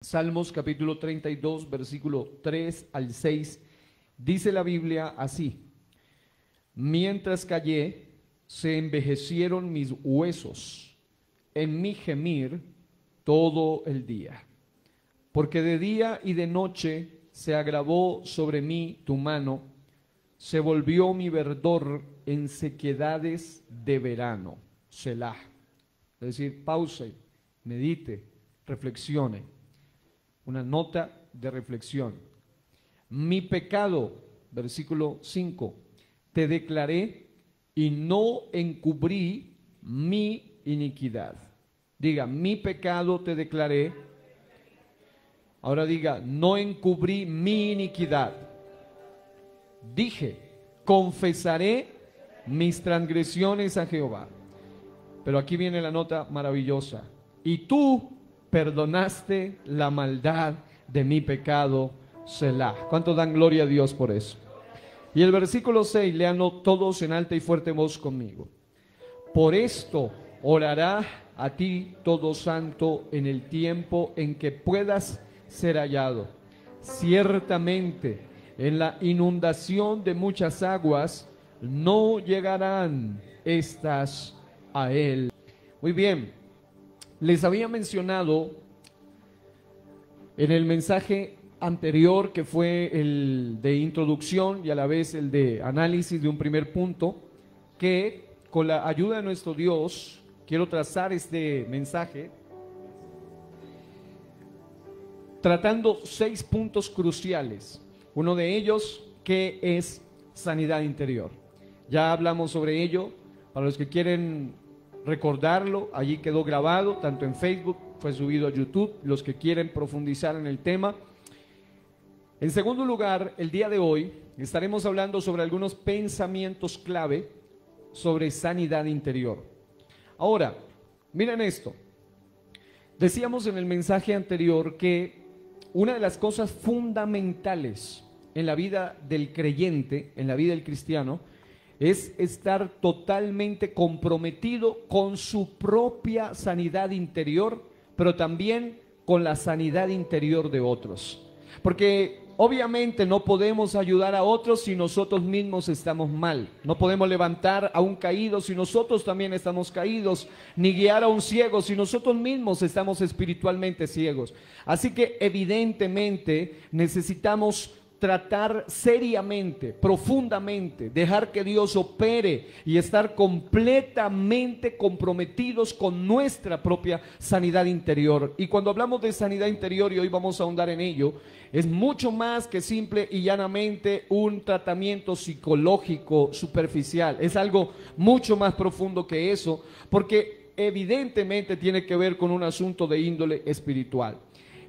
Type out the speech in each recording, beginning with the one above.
Salmos capítulo 32, versículo 3 al 6, dice la Biblia así: mientras callé, se envejecieron mis huesos, en mi gemir todo el día. Porque de día y de noche se agravó sobre mí tu mano, se volvió mi verdor en sequedades de verano. Selah. Es decir, pause, medite, reflexione. Una nota de reflexión. Mi pecado, versículo 5, te declaré y no encubrí mi iniquidad. Diga, mi pecado te declaré. Ahora diga, no encubrí mi iniquidad. Dije, confesaré mis transgresiones a Jehová. Pero aquí viene la nota maravillosa. Y tú perdonaste la maldad de mi pecado, Selah. ¿Cuántos dan gloria a Dios por eso? Y el versículo 6, léanlo todos en alta y fuerte voz conmigo. Por esto orará a ti todo santo en el tiempo en que puedas ser hallado. Ciertamente en la inundación de muchas aguas no llegarán estas a él. Muy bien. Les había mencionado en el mensaje anterior, que fue el de introducción y a la vez el de análisis de un primer punto, que con la ayuda de nuestro Dios quiero trazar este mensaje tratando 6 puntos cruciales. Uno de ellos, que es sanidad interior. Ya hablamos sobre ello. Para los que quieren recordarlo, allí quedó grabado, tanto en Facebook, fue subido a YouTube, los que quieren profundizar en el tema. En segundo lugar, el día de hoy estaremos hablando sobre algunos pensamientos clave sobre sanidad interior. Ahora, miren esto. Decíamos en el mensaje anterior que una de las cosas fundamentales en la vida del creyente, en la vida del cristiano, es estar totalmente comprometido con su propia sanidad interior, pero también con la sanidad interior de otros. Porque obviamente no podemos ayudar a otros si nosotros mismos estamos mal. No podemos levantar a un caído si nosotros también estamos caídos, ni guiar a un ciego si nosotros mismos estamos espiritualmente ciegos. Así que evidentemente necesitamos tratar seriamente, profundamente, dejar que Dios opere y estar completamente comprometidos con nuestra propia sanidad interior. Y cuando hablamos de sanidad interior, y hoy vamos a ahondar en ello, es mucho más que simple y llanamente un tratamiento psicológico superficial. Es algo mucho más profundo que eso, porque evidentemente tiene que ver con un asunto de índole espiritual.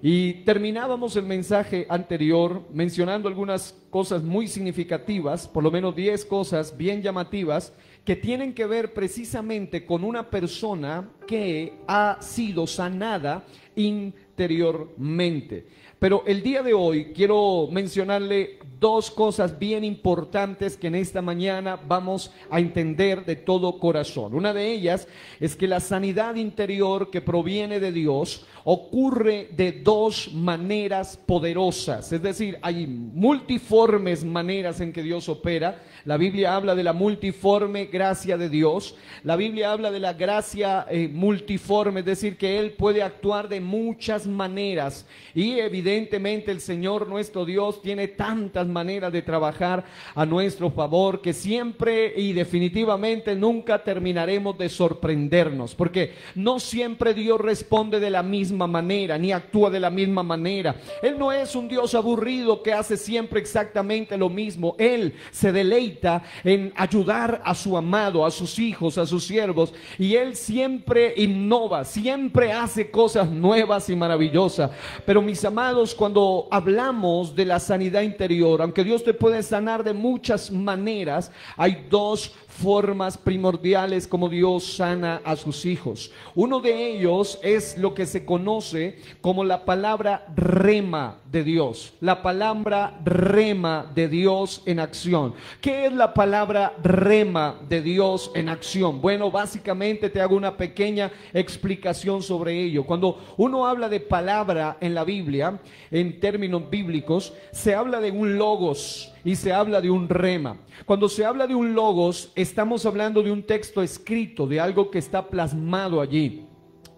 Y terminábamos el mensaje anterior mencionando algunas cosas muy significativas, por lo menos 10 cosas bien llamativas, que tienen que ver precisamente con una persona que ha sido sanada interiormente. Pero el día de hoy quiero mencionarle 2 cosas bien importantes que en esta mañana vamos a entender de todo corazón. Una de ellas es que la sanidad interior que proviene de Dios ocurre de 2 maneras poderosas. Es decir, hay multiformes maneras en que Dios opera. La Biblia habla de la multiforme gracia de Dios. La Biblia habla de la gracia multiforme, es decir, que Él puede actuar de muchas maneras. Y evidentemente el Señor nuestro Dios tiene tantas maneras de trabajar a nuestro favor que siempre y definitivamente nunca terminaremos de sorprendernos, porque no siempre Dios responde de la misma manera, ni actúa de la misma manera. Él no es un Dios aburrido que hace siempre exactamente lo mismo. Él se deleita en ayudar a su amado, a sus hijos, a sus siervos, y Él siempre innova, siempre hace cosas nuevas y maravillosas. Pero mis amados, cuando hablamos de la sanidad interior, aunque Dios te puede sanar de muchas maneras, hay 2 formas primordiales como Dios sana a sus hijos. Uno de ellos es lo que se conoce como la palabra rema de Dios. La palabra rema de Dios en acción. ¿Qué es la palabra rema de Dios en acción? Bueno, básicamente te hago una pequeña explicación sobre ello. Cuando uno habla de de palabra en la Biblia, en términos bíblicos, se habla de un logos y se habla de un rema. Cuando se habla de un logos, estamos hablando de un texto escrito, de algo que está plasmado allí.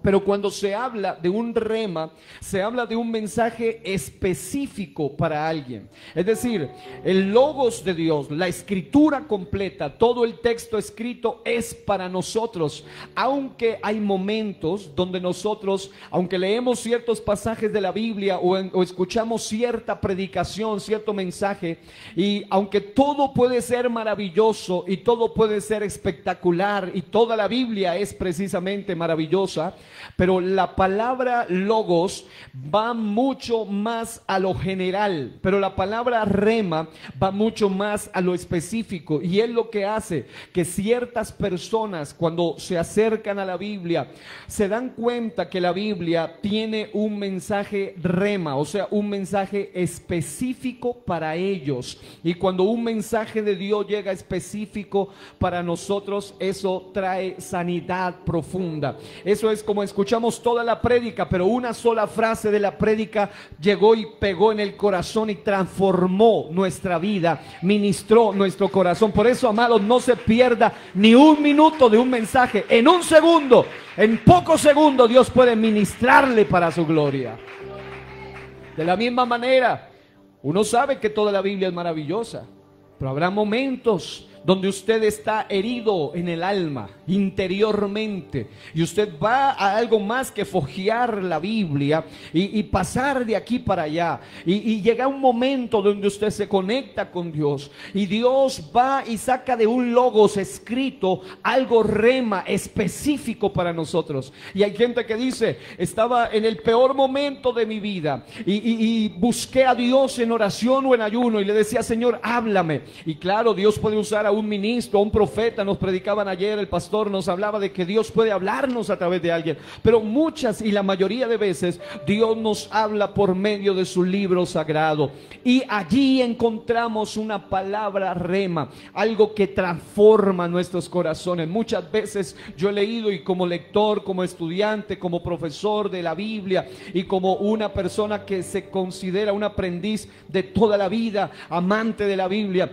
Pero cuando se habla de un rema, se habla de un mensaje específico para alguien. Es decir, el logos de Dios, la escritura completa, todo el texto escrito es para nosotros. Aunque hay momentos donde nosotros, aunque leemos ciertos pasajes de la Biblia o escuchamos cierta predicación, cierto mensaje, y aunque todo puede ser maravilloso y todo puede ser espectacular y toda la Biblia es precisamente maravillosa, pero la palabra logos va mucho más a lo general, pero la palabra rema va mucho más a lo específico, y es lo que hace que ciertas personas, cuando se acercan a la Biblia, se dan cuenta que la Biblia tiene un mensaje rema, o sea, un mensaje específico para ellos. Y cuando un mensaje de Dios llega específico para nosotros, eso trae sanidad profunda. Eso es como escuchamos toda la prédica, pero una sola frase de la prédica llegó y pegó en el corazón y transformó nuestra vida, ministró nuestro corazón. Por eso, amados, no se pierda ni un minuto de un mensaje. En un segundo, en pocos segundos, Dios puede ministrarle para su gloria. De la misma manera, uno sabe que toda la Biblia es maravillosa, pero habrá momentos donde usted está herido en el alma, interiormente, y usted va a algo más que fojear la Biblia y pasar de aquí para allá, y llega un momento donde usted se conecta con Dios, y Dios va y saca de un logos escrito algo rema específico para nosotros. Y hay gente que dice: estaba en el peor momento de mi vida y busqué a Dios en oración o en ayuno y le decía: Señor, háblame. Y claro, Dios puede usar a un ministro, a un profeta. Nos predicaban ayer, el pastor nos hablaba de que Dios puede hablarnos a través de alguien, pero muchas y la mayoría de veces Dios nos habla por medio de su libro sagrado, y allí encontramos una palabra rema, algo que transforma nuestros corazones. Muchas veces yo he leído, y como lector, como estudiante, como profesor de la Biblia y como una persona que se considera un aprendiz de toda la vida, amante de la Biblia,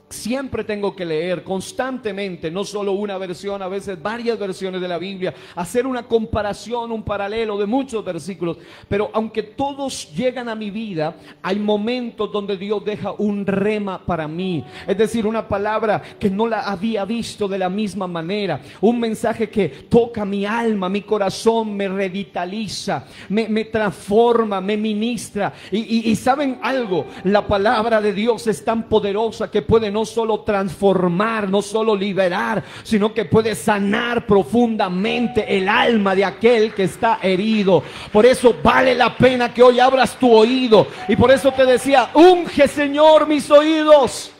siempre tengo que leer constantemente, no solo una versión, a veces varias versiones de la Biblia, hacer una comparación, un paralelo de muchos versículos. Pero aunque todos llegan a mi vida, hay momentos donde Dios deja un rema para mí, es decir, una palabra que no la había visto de la misma manera, un mensaje que toca mi alma, mi corazón, me revitaliza, me transforma, me ministra. Y ¿saben algo? La palabra de Dios es tan poderosa que puede no solo transformar, no solo liberar, sino que puede sanar profundamente el alma de aquel que está herido. Por eso vale la pena que hoy abras tu oído, y por eso te decía: unge, Señor, mis oídos,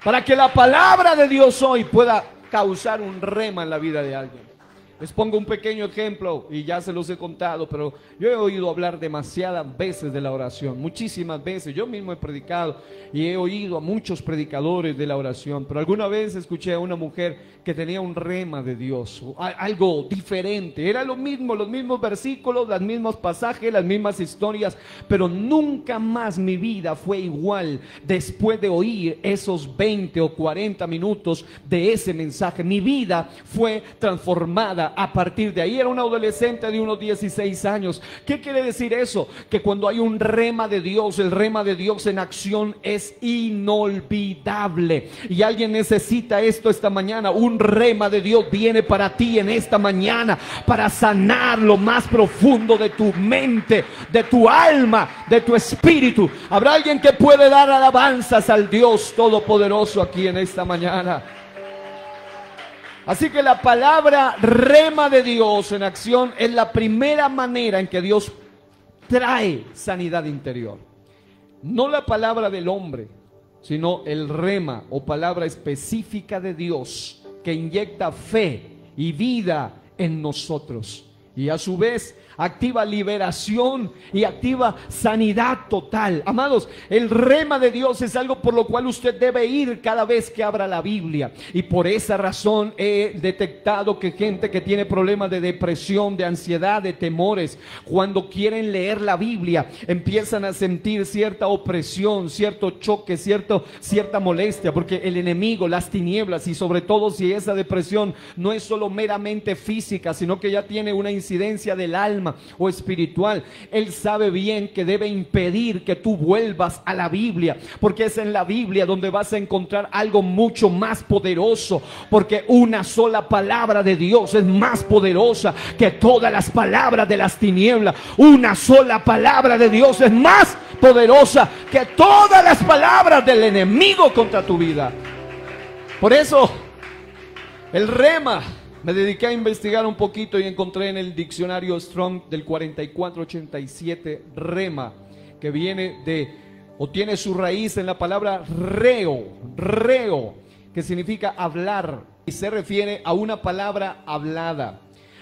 para que la palabra de Dios hoy pueda causar un rema en la vida de alguien. Les pongo un pequeño ejemplo y ya se los he contado, pero yo he oído hablar demasiadas veces de la oración, muchísimas veces. Yo mismo he predicado y he oído a muchos predicadores de la oración, pero alguna vez escuché a una mujer que tenía un rema de Dios, algo diferente. Era lo mismo, los mismos versículos, los mismos pasajes, las mismas historias, pero nunca más mi vida fue igual después de oír esos 20 o 40 minutos de ese mensaje. Mi vida fue transformada a partir de ahí. Era una adolescente de unos 16 años. ¿Qué quiere decir eso? Que cuando hay un rema de Dios, el rema de Dios en acción es inolvidable. Y alguien necesita esto esta mañana. Un rema de Dios viene para ti en esta mañana, para sanar lo más profundo de tu mente, de tu alma, de tu espíritu. ¿Habrá alguien que puede dar alabanzas al Dios Todopoderoso aquí en esta mañana? Así que la palabra rema de Dios en acción es la primera manera en que Dios trae sanidad interior. No la palabra del hombre, sino el rema o palabra específica de Dios, que inyecta fe y vida en nosotros. Y a su vez activa liberación y activa sanidad total. Amados, el rema de Dios es algo por lo cual usted debe ir cada vez que abra la Biblia. Y por esa razón he detectado que gente que tiene problemas de depresión, de ansiedad, de temores, cuando quieren leer la Biblia, empiezan a sentir cierta opresión, cierto choque, cierta molestia, porque el enemigo, las tinieblas, y sobre todo si esa depresión no es solo meramente física, sino que ya tiene una incidencia del alma o espiritual, él sabe bien que debe impedir que tú vuelvas a la Biblia, porque es en la Biblia donde vas a encontrar algo mucho más poderoso, porque una sola palabra de Dios es más poderosa que todas las palabras de las tinieblas. Una sola palabra de Dios es más poderosa que todas las palabras del enemigo contra tu vida. Por eso el rema, me dediqué a investigar un poquito y encontré en el diccionario Strong del 4487 rema, que viene de, o tiene su raíz en la palabra reo, que significa hablar, y se refiere a una palabra hablada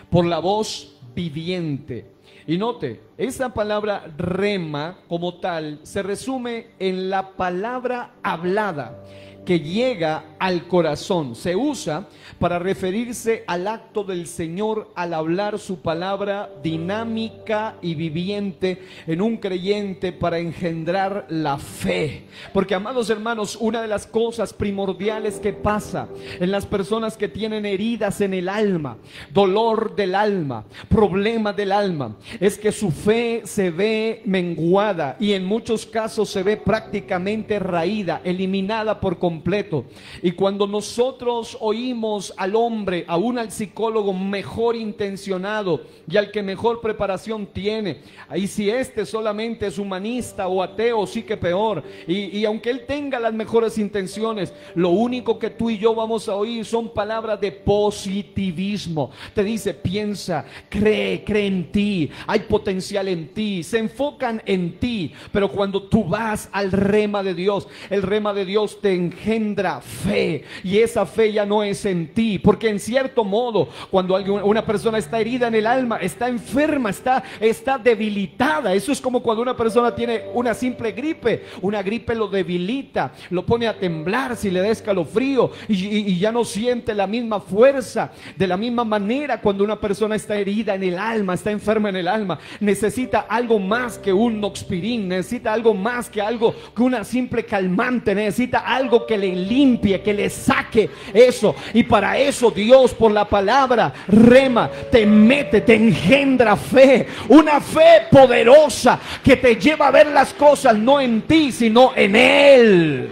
por la voz viviente. Y note, esa palabra rema como tal se resume en la palabra hablada que llega al corazón. Se usa para referirse al acto del Señor al hablar su palabra dinámica y viviente en un creyente para engendrar la fe. Porque, amados hermanos, una de las cosas primordiales que pasa en las personas que tienen heridas en el alma, dolor del alma, problemas del alma, es que su fe se ve menguada y en muchos casos se ve prácticamente raída, eliminada por completo. Y cuando nosotros oímos al hombre, aún al psicólogo mejor intencionado y al que mejor preparación tiene, ahí si este solamente es humanista o ateo, sí que peor, y aunque él tenga las mejores intenciones, lo único que tú y yo vamos a oír son palabras de positivismo. Te dice, piensa, cree en ti, hay potencial en ti, se enfocan en ti. Pero cuando tú vas al rema de Dios, el rema de Dios te engendra fe, y esa fe ya no es en ti, porque en cierto modo cuando una persona está herida en el alma, está enferma, está debilitada. Eso es como cuando una persona tiene una simple gripe. Una gripe lo debilita, lo pone a temblar si le da escalofrío y ya no siente la misma fuerza. De la misma manera, cuando una persona está herida en el alma, está enferma en el alma, necesita algo más que un Noxpirin, necesita algo más que una simple calmante, necesita algo que le limpie, que le saque eso. Y para eso Dios, por la palabra rema, te mete, te engendra fe, una fe poderosa que te lleva a ver las cosas no en ti, sino en Él.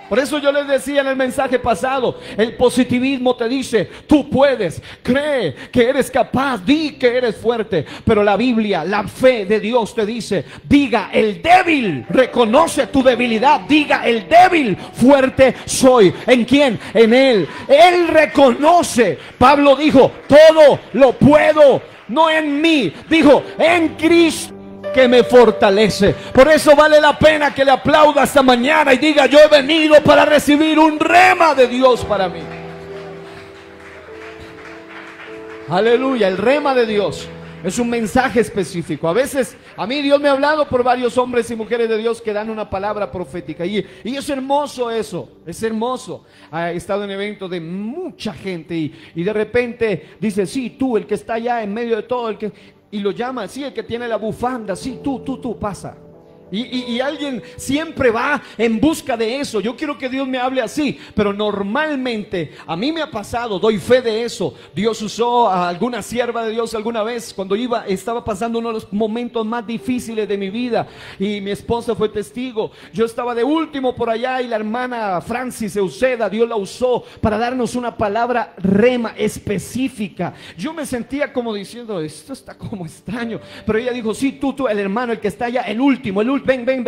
Por eso yo les decía en el mensaje pasado, el positivismo te dice, tú puedes, cree que eres capaz, di que eres fuerte. Pero la Biblia, la fe de Dios te dice, diga el débil, reconoce tu debilidad, diga el débil, fuerte soy. ¿En quién? En Él. Él reconoce. Pablo dijo, todo lo puedo, no en mí, dijo, en Cristo que me fortalece. Por eso vale la pena que le aplauda esta mañana y diga, yo he venido para recibir un rema de Dios para mí. Aleluya. El rema de Dios es un mensaje específico. A veces a mí Dios me ha hablado por varios hombres y mujeres de Dios que dan una palabra profética, y es hermoso eso, es hermoso. He estado en eventos de mucha gente y de repente dice, sí, tú, el que está allá en medio de todo, y lo llama, sí, el que tiene la bufanda, sí, tú, pasa. Y alguien siempre va en busca de eso. Yo quiero que Dios me hable así, pero normalmente a mí me ha pasado, doy fe de eso. Dios usó a alguna sierva de Dios alguna vez cuando estaba pasando uno de los momentos más difíciles de mi vida, y mi esposa fue testigo. Yo estaba de último por allá y la hermana Francis Euseda, Dios la usó para darnos una palabra rema específica. Yo me sentía como diciendo, esto está como extraño, pero ella dijo, sí, tú, el hermano, el que está allá, el último, ven.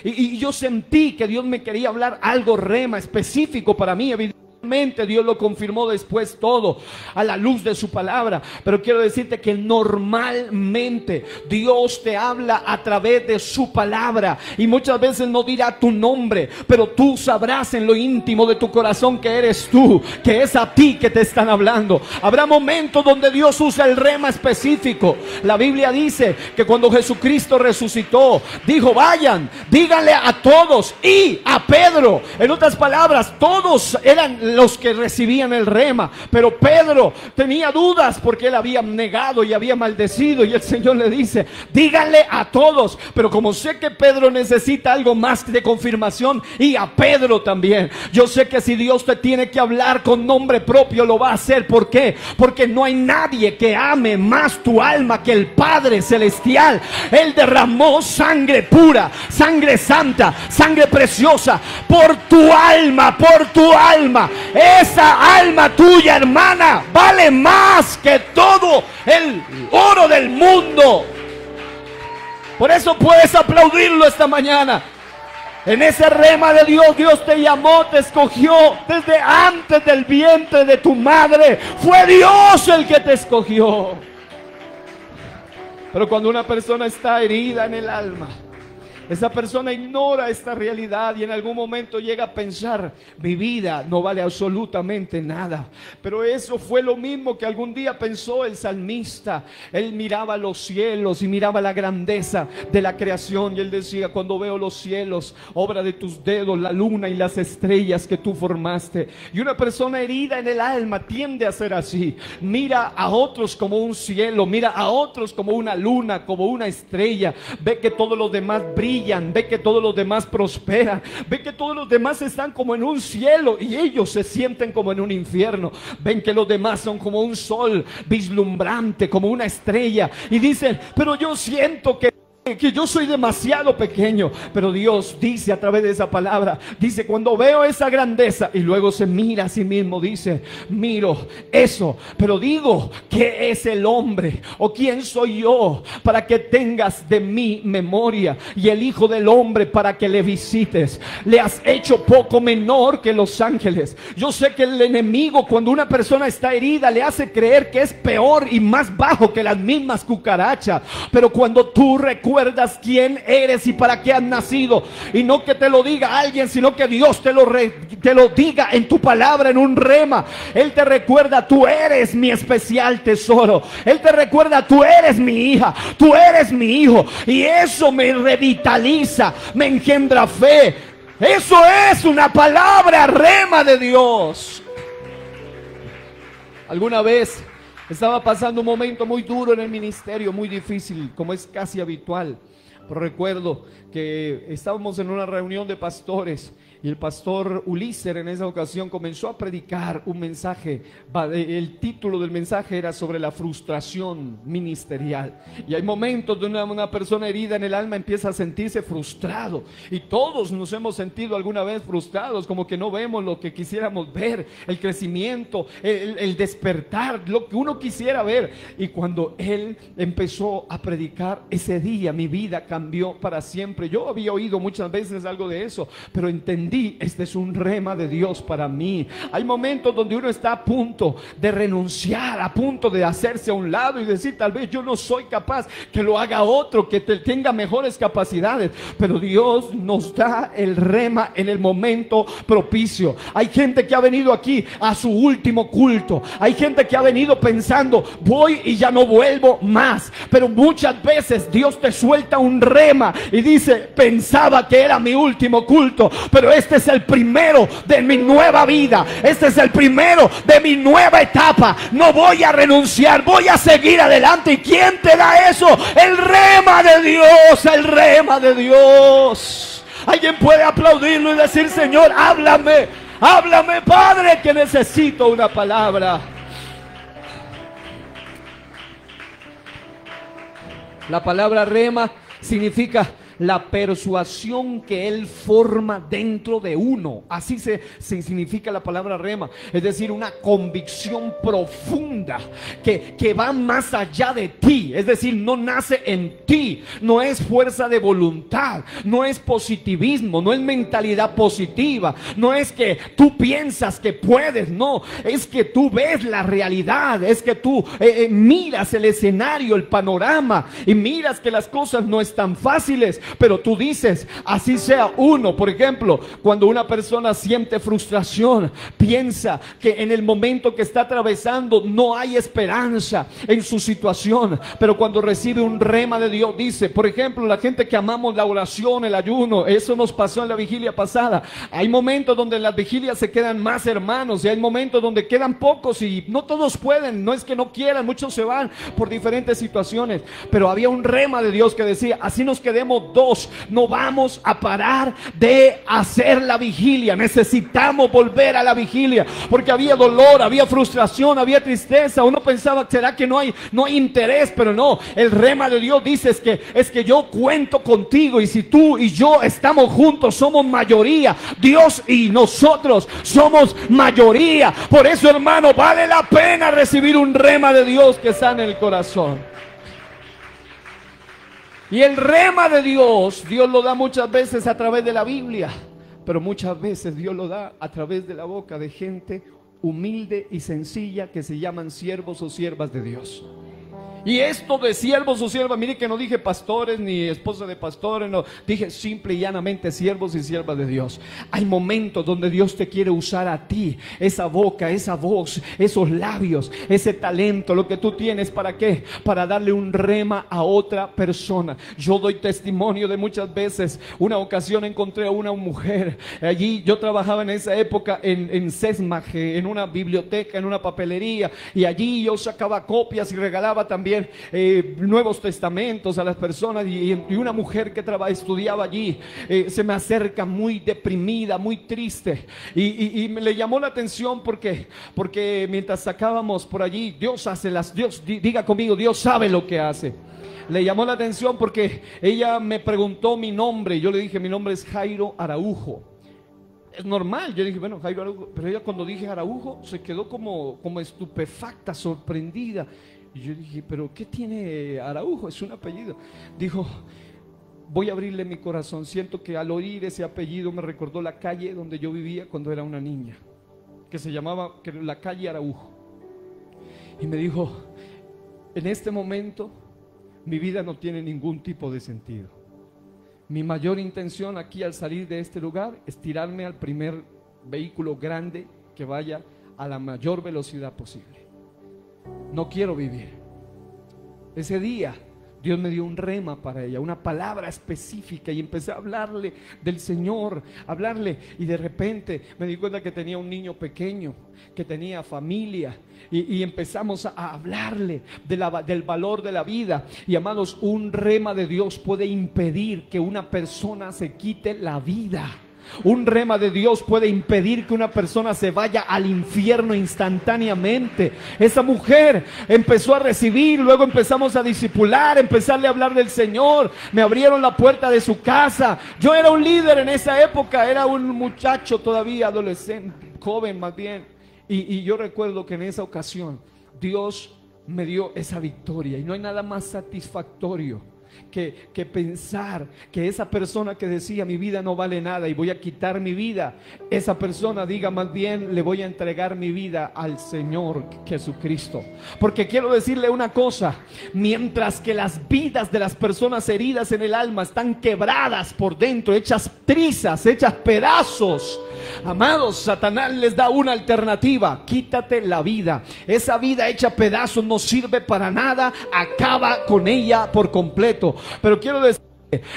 Y yo sentí que Dios me quería hablar algo rema específico para mí. Evidentemente Obviamente Dios lo confirmó después todo a la luz de su palabra, pero quiero decirte que normalmente Dios te habla a través de su palabra, y muchas veces no dirá tu nombre, pero tú sabrás en lo íntimo de tu corazón que eres tú, que es a ti que te están hablando. Habrá momentos donde Dios usa el rema específico. La Biblia dice que cuando Jesucristo resucitó, dijo: vayan, díganle a todos, y a Pedro. En otras palabras, todos eran los que recibían el rema, pero Pedro tenía dudas porque él había negado y había maldecido, y el Señor le dice: díganle a todos. Pero como sé que Pedro necesita algo más de confirmación, y a Pedro también, yo sé que si Dios te tiene que hablar con nombre propio, lo va a hacer. ¿Por qué? Porque no hay nadie que ame más tu alma que el Padre Celestial. Él derramó sangre pura, sangre santa, sangre preciosa por tu alma, por tu alma. Esa alma tuya, hermana, vale más que todo el oro del mundo. Por eso puedes aplaudirlo esta mañana. En ese rema de Dios, Dios te llamó, te escogió desde antes del vientre de tu madre. Fue Dios el que te escogió. Pero cuando una persona está herida en el alma, esa persona ignora esta realidad y en algún momento llega a pensar: mi vida no vale absolutamente nada. Pero eso fue lo mismo que algún día pensó el salmista. Él miraba los cielos y miraba la grandeza de la creación, y él decía: cuando veo los cielos, obra de tus dedos, la luna y las estrellas que tú formaste. Y una persona herida en el alma tiende a ser así. Mira a otros como un cielo, mira a otros como una luna, como una estrella. Ve que todos los demás brillan, ve que todos los demás prosperan, ve que todos los demás están como en un cielo y ellos se sienten como en un infierno. Ven que los demás son como un sol vislumbrante, como una estrella, y dicen: pero yo siento que yo soy demasiado pequeño. Pero Dios dice a través de esa palabra, dice: cuando veo esa grandeza, y luego se mira a sí mismo, dice: miro eso, pero digo: ¿qué es el hombre? ¿O quién soy yo para que tengas de mí memoria? Y el Hijo del Hombre para que le visites. Le has hecho poco menor que los ángeles. Yo sé que el enemigo, cuando una persona está herida, le hace creer que es peor y más bajo que las mismas cucarachas. Pero cuando tú recuerdas quién eres y para qué has nacido, y no que te lo diga alguien, sino que Dios te lo diga en tu palabra, en un rema. Él te recuerda: tú eres mi especial tesoro. Él te recuerda: tú eres mi hija, tú eres mi hijo. Y eso me revitaliza, me engendra fe. Eso es una palabra rema de Dios. Alguna vez estaba pasando un momento muy duro en el ministerio, muy difícil, como es casi habitual. Pero recuerdo que estábamos en una reunión de pastores, y el pastor Ulises en esa ocasión comenzó a predicar un mensaje. El título del mensaje era sobre la frustración ministerial. Y hay momentos donde una persona herida en el alma empieza a sentirse frustrado, y todos nos hemos sentido alguna vez frustrados, como que no vemos lo que quisiéramos ver, el crecimiento, el despertar, lo que uno quisiera ver. Y cuando él empezó a predicar ese día, mi vida cambió para siempre. Yo había oído muchas veces algo de eso, pero entendí: este es un rema de Dios para mí. Hay momentos donde uno está a punto de renunciar, a punto de hacerse a un lado y decir: tal vez yo no soy capaz, que lo haga otro, que tenga mejores capacidades. Pero Dios nos da el rema en el momento propicio. Hay gente que ha venido aquí a su último culto. Hay gente que ha venido pensando: voy y ya no vuelvo más. Pero muchas veces Dios te suelta un rema y dice: pensaba que era mi último culto, pero este es el primero de mi nueva vida. Este es el primero de mi nueva etapa. No voy a renunciar, voy a seguir adelante. ¿Y quién te da eso? El rema de Dios, el rema de Dios. Alguien puede aplaudirlo y decir: Señor, háblame, háblame, Padre, que necesito una palabra. La palabra rema significa la persuasión que Él forma dentro de uno. Así se significa la palabra rema, es decir, una convicción profunda que va más allá de ti, es decir, no nace en ti, no es fuerza de voluntad, no es positivismo, no es mentalidad positiva, no es que tú piensas que puedes, no, es que tú ves la realidad, es que tú miras el escenario, el panorama, y miras que las cosas no están fáciles, pero tú dices, así sea uno. Por ejemplo, cuando una persona siente frustración, piensa que en el momento que está atravesando no hay esperanza en su situación, pero cuando recibe un rema de Dios, dice, por ejemplo, la gente que amamos la oración, el ayuno, eso nos pasó en la vigilia pasada. Hay momentos donde en las vigilias se quedan más hermanos, y hay momentos donde quedan pocos y no todos pueden, no es que no quieran, muchos se van por diferentes situaciones, pero había un rema de Dios que decía, así nos quedemos dos, no vamos a parar de hacer la vigilia, necesitamos volver a la vigilia, porque había dolor, había frustración, había tristeza. Uno pensaba, ¿será que no hay interés? Pero no, el rema de Dios dice, es que yo cuento contigo, y si tú y yo estamos juntos, somos mayoría. Dios y nosotros somos mayoría. Por eso, hermano, vale la pena recibir un rema de Dios que sana el corazón. Y el rema de Dios lo da muchas veces a través de la Biblia, pero muchas veces Dios lo da a través de la boca de gente humilde y sencilla que se llaman siervos o siervas de Dios. Y esto de siervos o siervas, mire que no dije pastores ni esposa de pastores, no, dije simple y llanamente siervos y siervas de Dios. Hay momentos donde Dios te quiere usar a ti, esa boca, esa voz, esos labios, ese talento, lo que tú tienes. ¿Para qué? Para darle un rema a otra persona. Yo doy testimonio de muchas veces. Una ocasión encontré a una mujer, allí yo trabajaba en esa época en Sesmaje, en una biblioteca, en una papelería, y allí yo sacaba copias y regalaba también Nuevos Testamentos a las personas, y una mujer que estudiaba allí se me acerca muy deprimida, muy triste, y me le llamó la atención porque mientras sacábamos por allí, Dios diga conmigo, Dios sabe lo que hace. Le llamó la atención porque ella me preguntó mi nombre, y yo le dije, mi nombre es Jairo Araujo. Es normal, yo dije, bueno, Jairo Araujo, pero ella cuando dije Araujo se quedó como estupefacta, sorprendida. Y yo dije, ¿pero qué tiene Araujo? Es un apellido. Dijo, voy a abrirle mi corazón. Siento que al oír ese apellido me recordó la calle donde yo vivía cuando era una niña, que se llamaba la calle Araujo. Y me dijo, en este momento mi vida no tiene ningún tipo de sentido. Mi mayor intención aquí al salir de este lugar es tirarme al primer vehículo grande que vaya a la mayor velocidad posible. No quiero vivir. Ese día Dios me dio un rema para ella, una palabra específica, y empecé a hablarle del Señor, y de repente me di cuenta que tenía un niño pequeño, que tenía familia, y empezamos a hablarle del valor de la vida. Y amados, un rema de Dios puede impedir que una persona se quite la vida. Un rema de Dios puede impedir que una persona se vaya al infierno instantáneamente. Esa mujer empezó a recibir, luego empezamos a discipular, empezarle a hablar del Señor. Me abrieron la puerta de su casa. Yo era un líder en esa época, era un muchacho todavía, adolescente, joven más bien. Y yo recuerdo que en esa ocasión Dios me dio esa victoria. Y no hay nada más satisfactorio que pensar que esa persona que decía mi vida no vale nada y voy a quitar mi vida, esa persona diga más bien, le voy a entregar mi vida al Señor Jesucristo. Porque quiero decirle una cosa, mientras que las vidas de las personas heridas en el alma están quebradas por dentro, hechas trizas, hechas pedazos, amados, Satanás les da una alternativa: quítate la vida. Esa vida hecha pedazos no sirve para nada, acaba con ella por completo. Pero quiero decir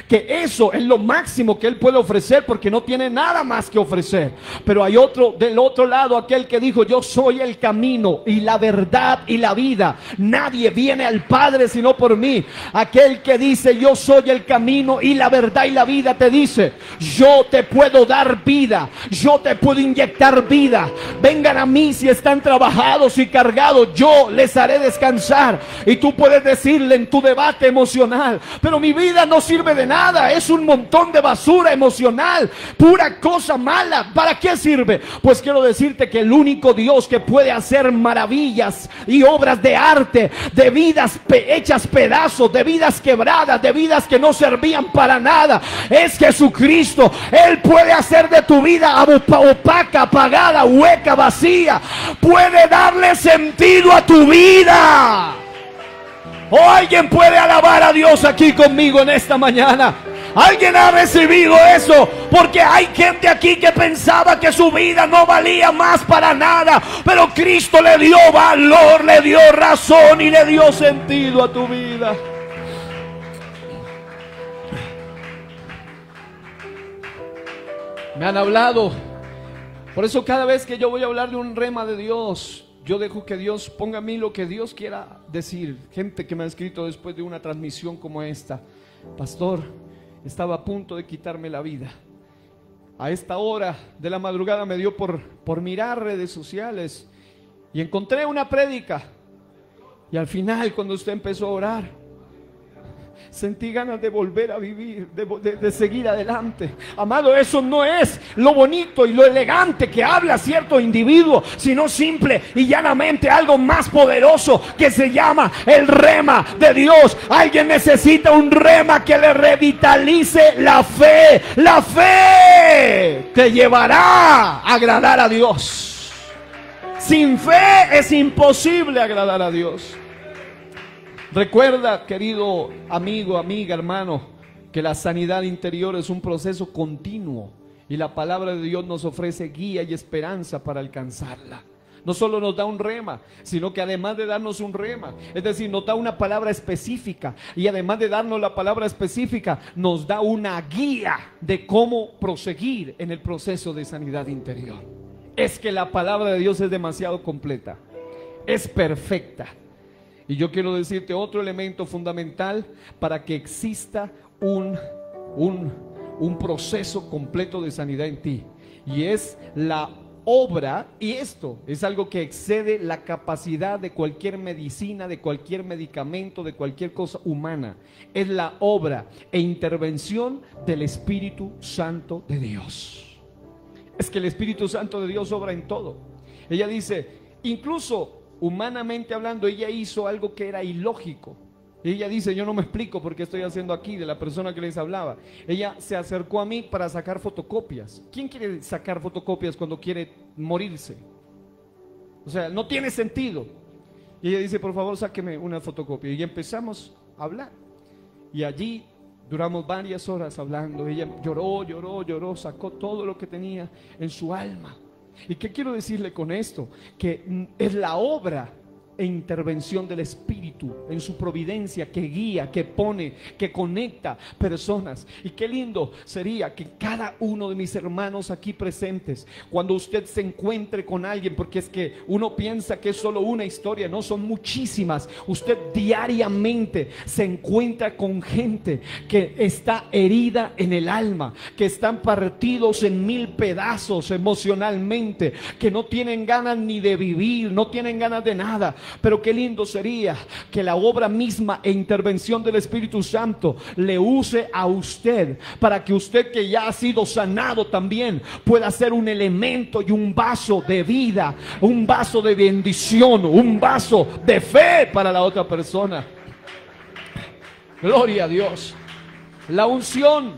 que eso es lo máximo que Él puede ofrecer, porque no tiene nada más que ofrecer. Pero hay otro del otro lado, aquel que dijo: yo soy el camino y la verdad y la vida, nadie viene al Padre sino por mí. Aquel que dice yo soy el camino y la verdad y la vida, te dice: yo te puedo dar vida, yo te puedo inyectar vida. Vengan a mí si están trabajados y cargados, yo les haré descansar. Y tú puedes decirle en tu debate emocional: pero mi vida no sirve sirve de nada, es un montón de basura emocional, pura cosa mala. ¿Para qué sirve? Pues quiero decirte que el único Dios que puede hacer maravillas y obras de arte, de vidas hechas pedazos, de vidas quebradas, de vidas que no servían para nada, es Jesucristo. Él puede hacer de tu vida opaca, apagada, hueca, vacía, puede darle sentido a tu vida. O alguien puede alabar a Dios aquí conmigo en esta mañana. Alguien ha recibido eso, porque hay gente aquí que pensaba que su vida no valía más para nada, pero Cristo le dio valor, le dio razón y le dio sentido a tu vida. Me han hablado, por eso cada vez que yo voy a hablar de un rema de Dios, yo dejo que Dios ponga a mí lo que Dios quiera decir. Gente que me ha escrito después de una transmisión como esta: pastor, estaba a punto de quitarme la vida. A esta hora de la madrugada me dio por mirar redes sociales y encontré una prédica. Y al final, cuando usted empezó a orar, sentí ganas de volver a vivir, de seguir adelante. Amado, eso no es lo bonito y lo elegante que habla cierto individuo, sino simple y llanamente algo más poderoso que se llama el rema de Dios. Alguien necesita un rema que le revitalice la fe. La fe te llevará a agradar a Dios. Sin fe es imposible agradar a Dios. Recuerda, querido amigo, amiga, hermano, que la sanidad interior es un proceso continuo y la palabra de Dios nos ofrece guía y esperanza para alcanzarla. No solo nos da un rema, sino que además de darnos un rema, es decir, nos da una palabra específica, y además de darnos la palabra específica, nos da una guía de cómo proseguir en el proceso de sanidad interior. Es que la palabra de Dios es demasiado completa, es perfecta. Y yo quiero decirte otro elemento fundamental para que exista un proceso completo de sanidad en ti, y es la obra, y esto es algo que excede la capacidad de cualquier medicina, de cualquier medicamento, de cualquier cosa humana. Es la obra e intervención del Espíritu Santo de Dios. Es que el Espíritu Santo de Dios obra en todo. Ella dice, incluso humanamente hablando, ella hizo algo que era ilógico. Ella dice, yo no me explico por qué estoy haciendo aquí, de la persona que les hablaba. Ella se acercó a mí para sacar fotocopias. ¿Quién quiere sacar fotocopias cuando quiere morirse? O sea, no tiene sentido. Y ella dice, por favor, sáqueme una fotocopia. Y empezamos a hablar. Y allí duramos varias horas hablando. Ella lloró, sacó todo lo que tenía en su alma. ¿Y qué quiero decirle con esto? Que es la obra e intervención del Espíritu en su providencia que guía, que pone, que conecta personas. Y qué lindo sería que cada uno de mis hermanos aquí presentes, cuando usted se encuentre con alguien, porque es que uno piensa que es solo una historia, no, son muchísimas. Usted diariamente se encuentra con gente que está herida en el alma, que están partidos en 1000 pedazos emocionalmente, que no tienen ganas ni de vivir, no tienen ganas de nada. Pero qué lindo sería que la obra misma e intervención del Espíritu Santo le use a usted, para que usted, que ya ha sido sanado también, pueda ser un elemento y un vaso de vida, un vaso de bendición, un vaso de fe para la otra persona. Gloria a Dios. La unción,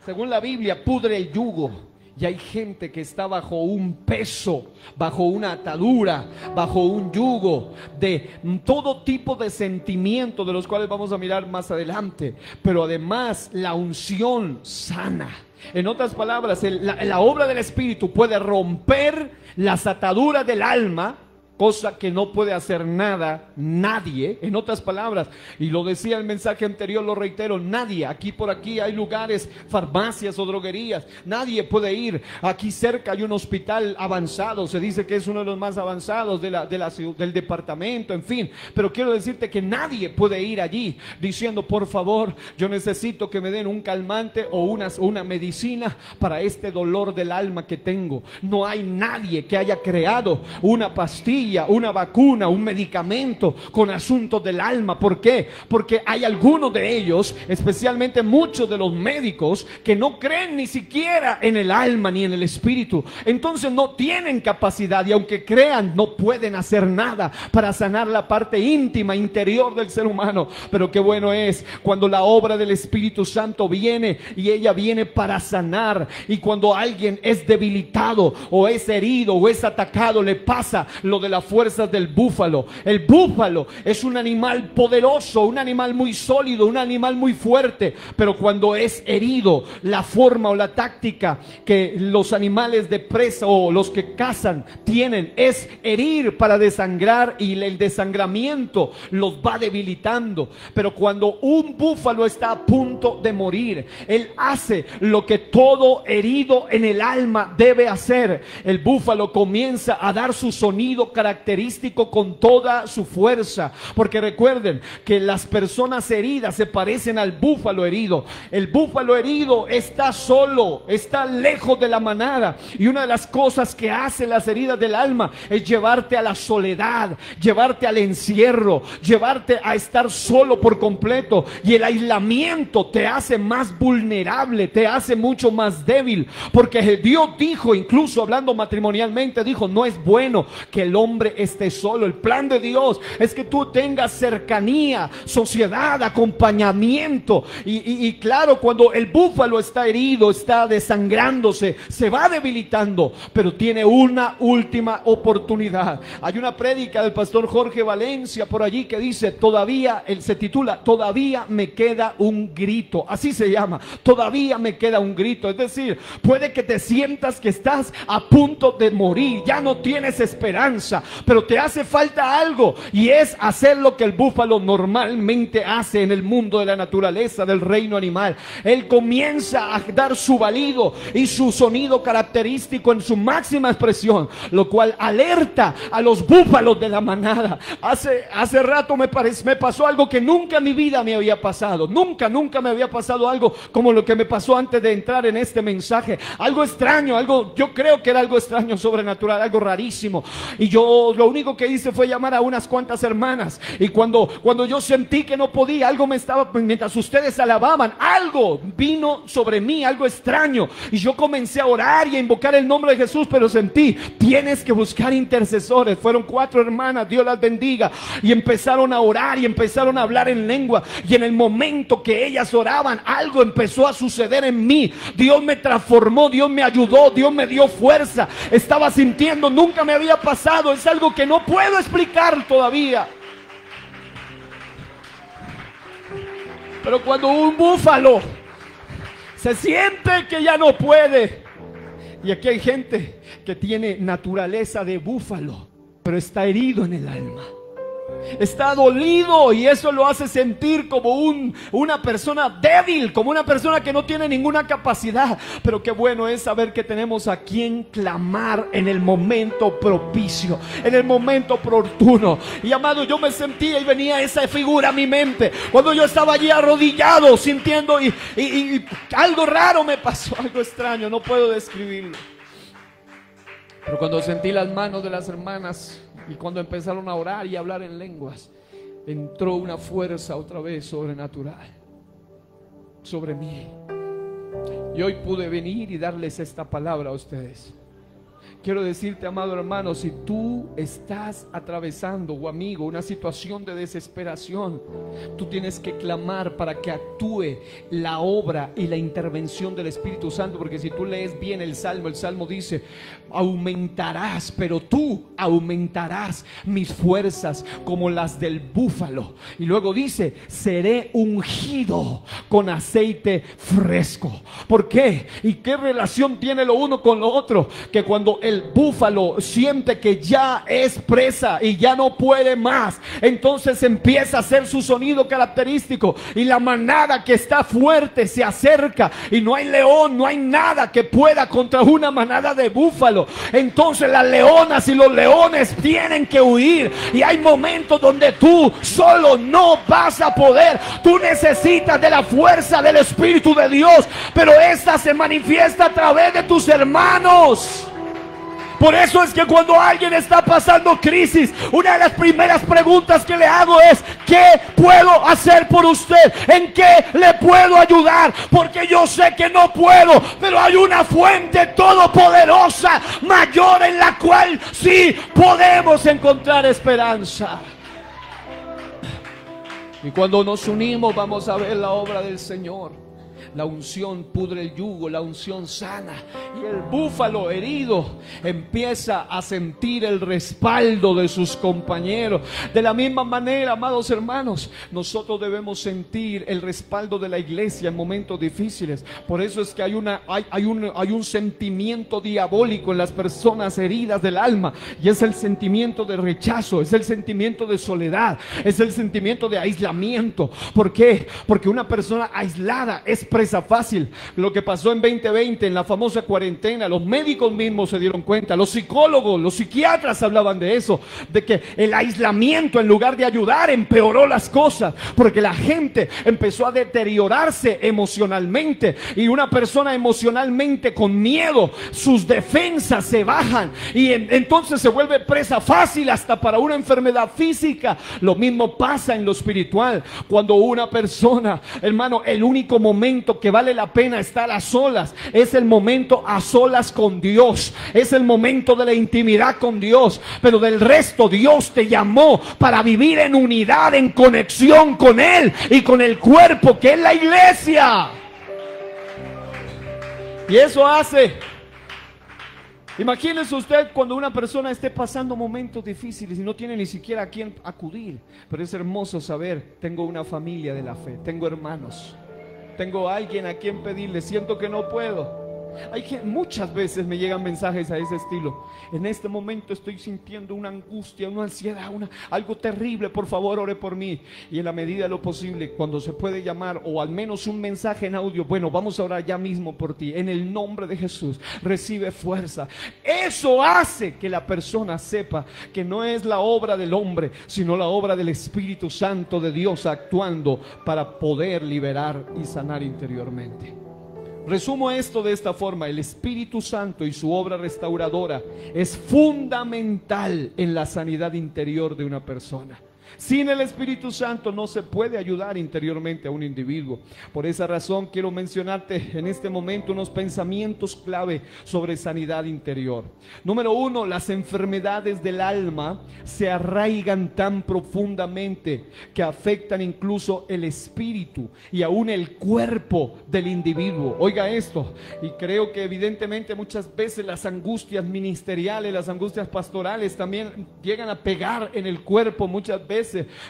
según la Biblia, pudre el yugo. Y hay gente que está bajo un peso, bajo una atadura, bajo un yugo de todo tipo de sentimientos, de los cuales vamos a mirar más adelante. Pero además la unción sana. En otras palabras, la obra del Espíritu puede romper las ataduras del alma, cosa que no puede hacer nadie. En otras palabras, y lo decía el mensaje anterior, lo reitero, nadie, aquí por aquí hay lugares, farmacias o droguerías, nadie puede ir. Aquí cerca hay un hospital avanzado, se dice que es uno de los más avanzados del departamento, en fin. Pero quiero decirte que nadie puede ir allí diciendo, por favor, yo necesito que me den un calmante o una medicina para este dolor del alma que tengo. No hay nadie que haya creado una pastilla pastilla, una vacuna, un medicamento con asuntos del alma. ¿Por qué? Porque hay algunos de ellos, especialmente muchos de los médicos, que no creen ni siquiera en el alma ni en el espíritu. Entonces no tienen capacidad, y aunque crean, no pueden hacer nada para sanar la parte íntima, interior del ser humano. Pero qué bueno es cuando la obra del Espíritu Santo viene, y ella viene para sanar. Y cuando alguien es debilitado o es herido o es atacado, le pasa lo de las fuerzas del búfalo. El búfalo es un animal poderoso, un animal muy sólido, un animal muy fuerte, pero cuando es herido, la forma o la táctica que los animales de presa o los que cazan tienen es herir para desangrar, y el desangramiento los va debilitando. Pero cuando un búfalo está a punto de morir, él hace lo que todo herido en el alma debe hacer. El búfalo comienza a dar su sonido característico con toda su fuerza, porque recuerden que las personas heridas se parecen al búfalo herido. El búfalo herido está solo, está lejos de la manada, y una de las cosas que hace las heridas del alma es llevarte a la soledad, llevarte al encierro, llevarte a estar solo por completo. Y el aislamiento te hace más vulnerable, te hace mucho más débil, porque Dios dijo, incluso hablando matrimonialmente, dijo: no es bueno que el hombre esté solo. El plan de Dios es que tú tengas cercanía, sociedad, acompañamiento. Y claro, cuando el búfalo está herido, está desangrándose, se va debilitando, pero tiene una última oportunidad. Hay una prédica del pastor Jorge Valencia por allí que dice, todavía, él se titula "Todavía me queda un grito", así se llama, todavía me queda un grito. Es decir, puede que te sientas que estás a punto de morir, ya no tienes esperanza, pero te hace falta algo, y es hacer lo que el búfalo normalmente hace en el mundo de la naturaleza, del reino animal. Él comienza a dar su balido y su sonido característico en su máxima expresión, lo cual alerta a los búfalos de la manada. Hace rato me pasó algo que nunca en mi vida me había pasado. Nunca me había pasado algo como lo que me pasó antes de entrar en este mensaje. Algo extraño, yo creo que era algo extraño, sobrenatural, algo rarísimo. Y yo lo único que hice fue llamar a unas cuantas hermanas. Y cuando yo sentí que no podía, algo me estaba, mientras ustedes alababan, algo vino sobre mí, algo extraño. Y yo comencé a orar y a invocar el nombre de Jesús, pero sentí, tienes que buscar intercesores. Fueron 4 hermanas, Dios las bendiga, y empezaron a orar y empezaron a hablar en lengua. Y en el momento que ellas oraban, algo empezó a suceder en mí. Dios me transformó, Dios me ayudó, Dios me dio fuerza. Estaba sintiendo, nunca me había pasado, es algo que no puedo explicar todavía. Pero cuando un búfalo se siente que ya no puede, y aquí hay gente que tiene naturaleza de búfalo, pero está herido en el alma, está dolido, y eso lo hace sentir como una persona débil, como una persona que no tiene ninguna capacidad. Pero qué bueno es saber que tenemos a quien clamar en el momento propicio, en el momento oportuno. Y amado, yo me sentía y venía esa figura a mi mente cuando yo estaba allí arrodillado sintiendo, y algo raro me pasó, algo extraño, no puedo describirlo. Pero cuando sentí las manos de las hermanas y cuando empezaron a orar y a hablar en lenguas, entró una fuerza otra vez sobrenatural sobre mí. Y hoy pude venir y darles esta palabra a ustedes. Quiero decirte, amado hermano, si tú estás atravesando, o amigo, una situación de desesperación, tú tienes que clamar para que actúe la obra y la intervención del Espíritu Santo. Porque si tú lees bien el Salmo dice: aumentarás, pero tú aumentarás mis fuerzas como las del búfalo. Y luego dice: seré ungido con aceite fresco. ¿Por qué? ¿Y qué relación tiene lo uno con lo otro? Que cuando el búfalo siente que ya es presa y ya no puede más, entonces empieza a hacer su sonido característico, y la manada que está fuerte se acerca, y no hay león, no hay nada que pueda contra una manada de búfalo. Entonces las leonas y los leones tienen que huir, y hay momentos donde tú solo no vas a poder. Tú necesitas de la fuerza del Espíritu de Dios, pero esta se manifiesta a través de tus hermanos. Por eso es que cuando alguien está pasando crisis, una de las primeras preguntas que le hago es: ¿qué puedo hacer por usted? ¿En qué le puedo ayudar? Porque yo sé que no puedo, pero hay una fuente todopoderosa, mayor, en la cual sí podemos encontrar esperanza. Y cuando nos unimos vamos a ver la obra del Señor. La unción pudre el yugo, la unción sana. Y el búfalo herido empieza a sentir el respaldo de sus compañeros. De la misma manera, amados hermanos, nosotros debemos sentir el respaldo de la iglesia en momentos difíciles. Por eso es que hay un sentimiento diabólico en las personas heridas del alma. Y es el sentimiento de rechazo, es el sentimiento de soledad, es el sentimiento de aislamiento. ¿Por qué? Porque una persona aislada es presa fácil. Lo que pasó en 2020, en la famosa cuarentena, los médicos mismos se dieron cuenta, los psicólogos, los psiquiatras hablaban de eso, de que el aislamiento, en lugar de ayudar, empeoró las cosas, porque la gente empezó a deteriorarse emocionalmente, y una persona emocionalmente con miedo, sus defensas se bajan, y entonces se vuelve presa fácil hasta para una enfermedad física. Lo mismo pasa en lo espiritual. Cuando una persona, hermano, el único momento que vale la pena estar a solas es el momento a solas con Dios, es el momento de la intimidad con Dios. Pero del resto, Dios te llamó para vivir en unidad, en conexión con Él y con el cuerpo que es la iglesia. Y eso hace, imagínese usted cuando una persona esté pasando momentos difíciles y no tiene ni siquiera a quién acudir. Pero es hermoso saber: tengo una familia de la fe, tengo hermanos, tengo a alguien a quien pedirle, siento que no puedo. Muchas veces me llegan mensajes a ese estilo: en este momento estoy sintiendo una angustia, una ansiedad, algo terrible, por favor ore por mí. Y en la medida de lo posible, cuando se puede llamar, o al menos un mensaje en audio: bueno, vamos a orar ya mismo por ti, en el nombre de Jesús, recibe fuerza. Eso hace que la persona sepa que no es la obra del hombre, sino la obra del Espíritu Santo de Dios actuando para poder liberar y sanar interiormente. Resumo esto de esta forma: el Espíritu Santo y su obra restauradora es fundamental en la sanidad interior de una persona. Sin el Espíritu Santo no se puede ayudar interiormente a un individuo. Por esa razón quiero mencionarte en este momento unos pensamientos clave sobre sanidad interior. Número uno: las enfermedades del alma se arraigan tan profundamente que afectan incluso el espíritu y aún el cuerpo del individuo. Oiga esto, y creo que evidentemente muchas veces las angustias ministeriales, las angustias pastorales también llegan a pegar en el cuerpo muchas veces,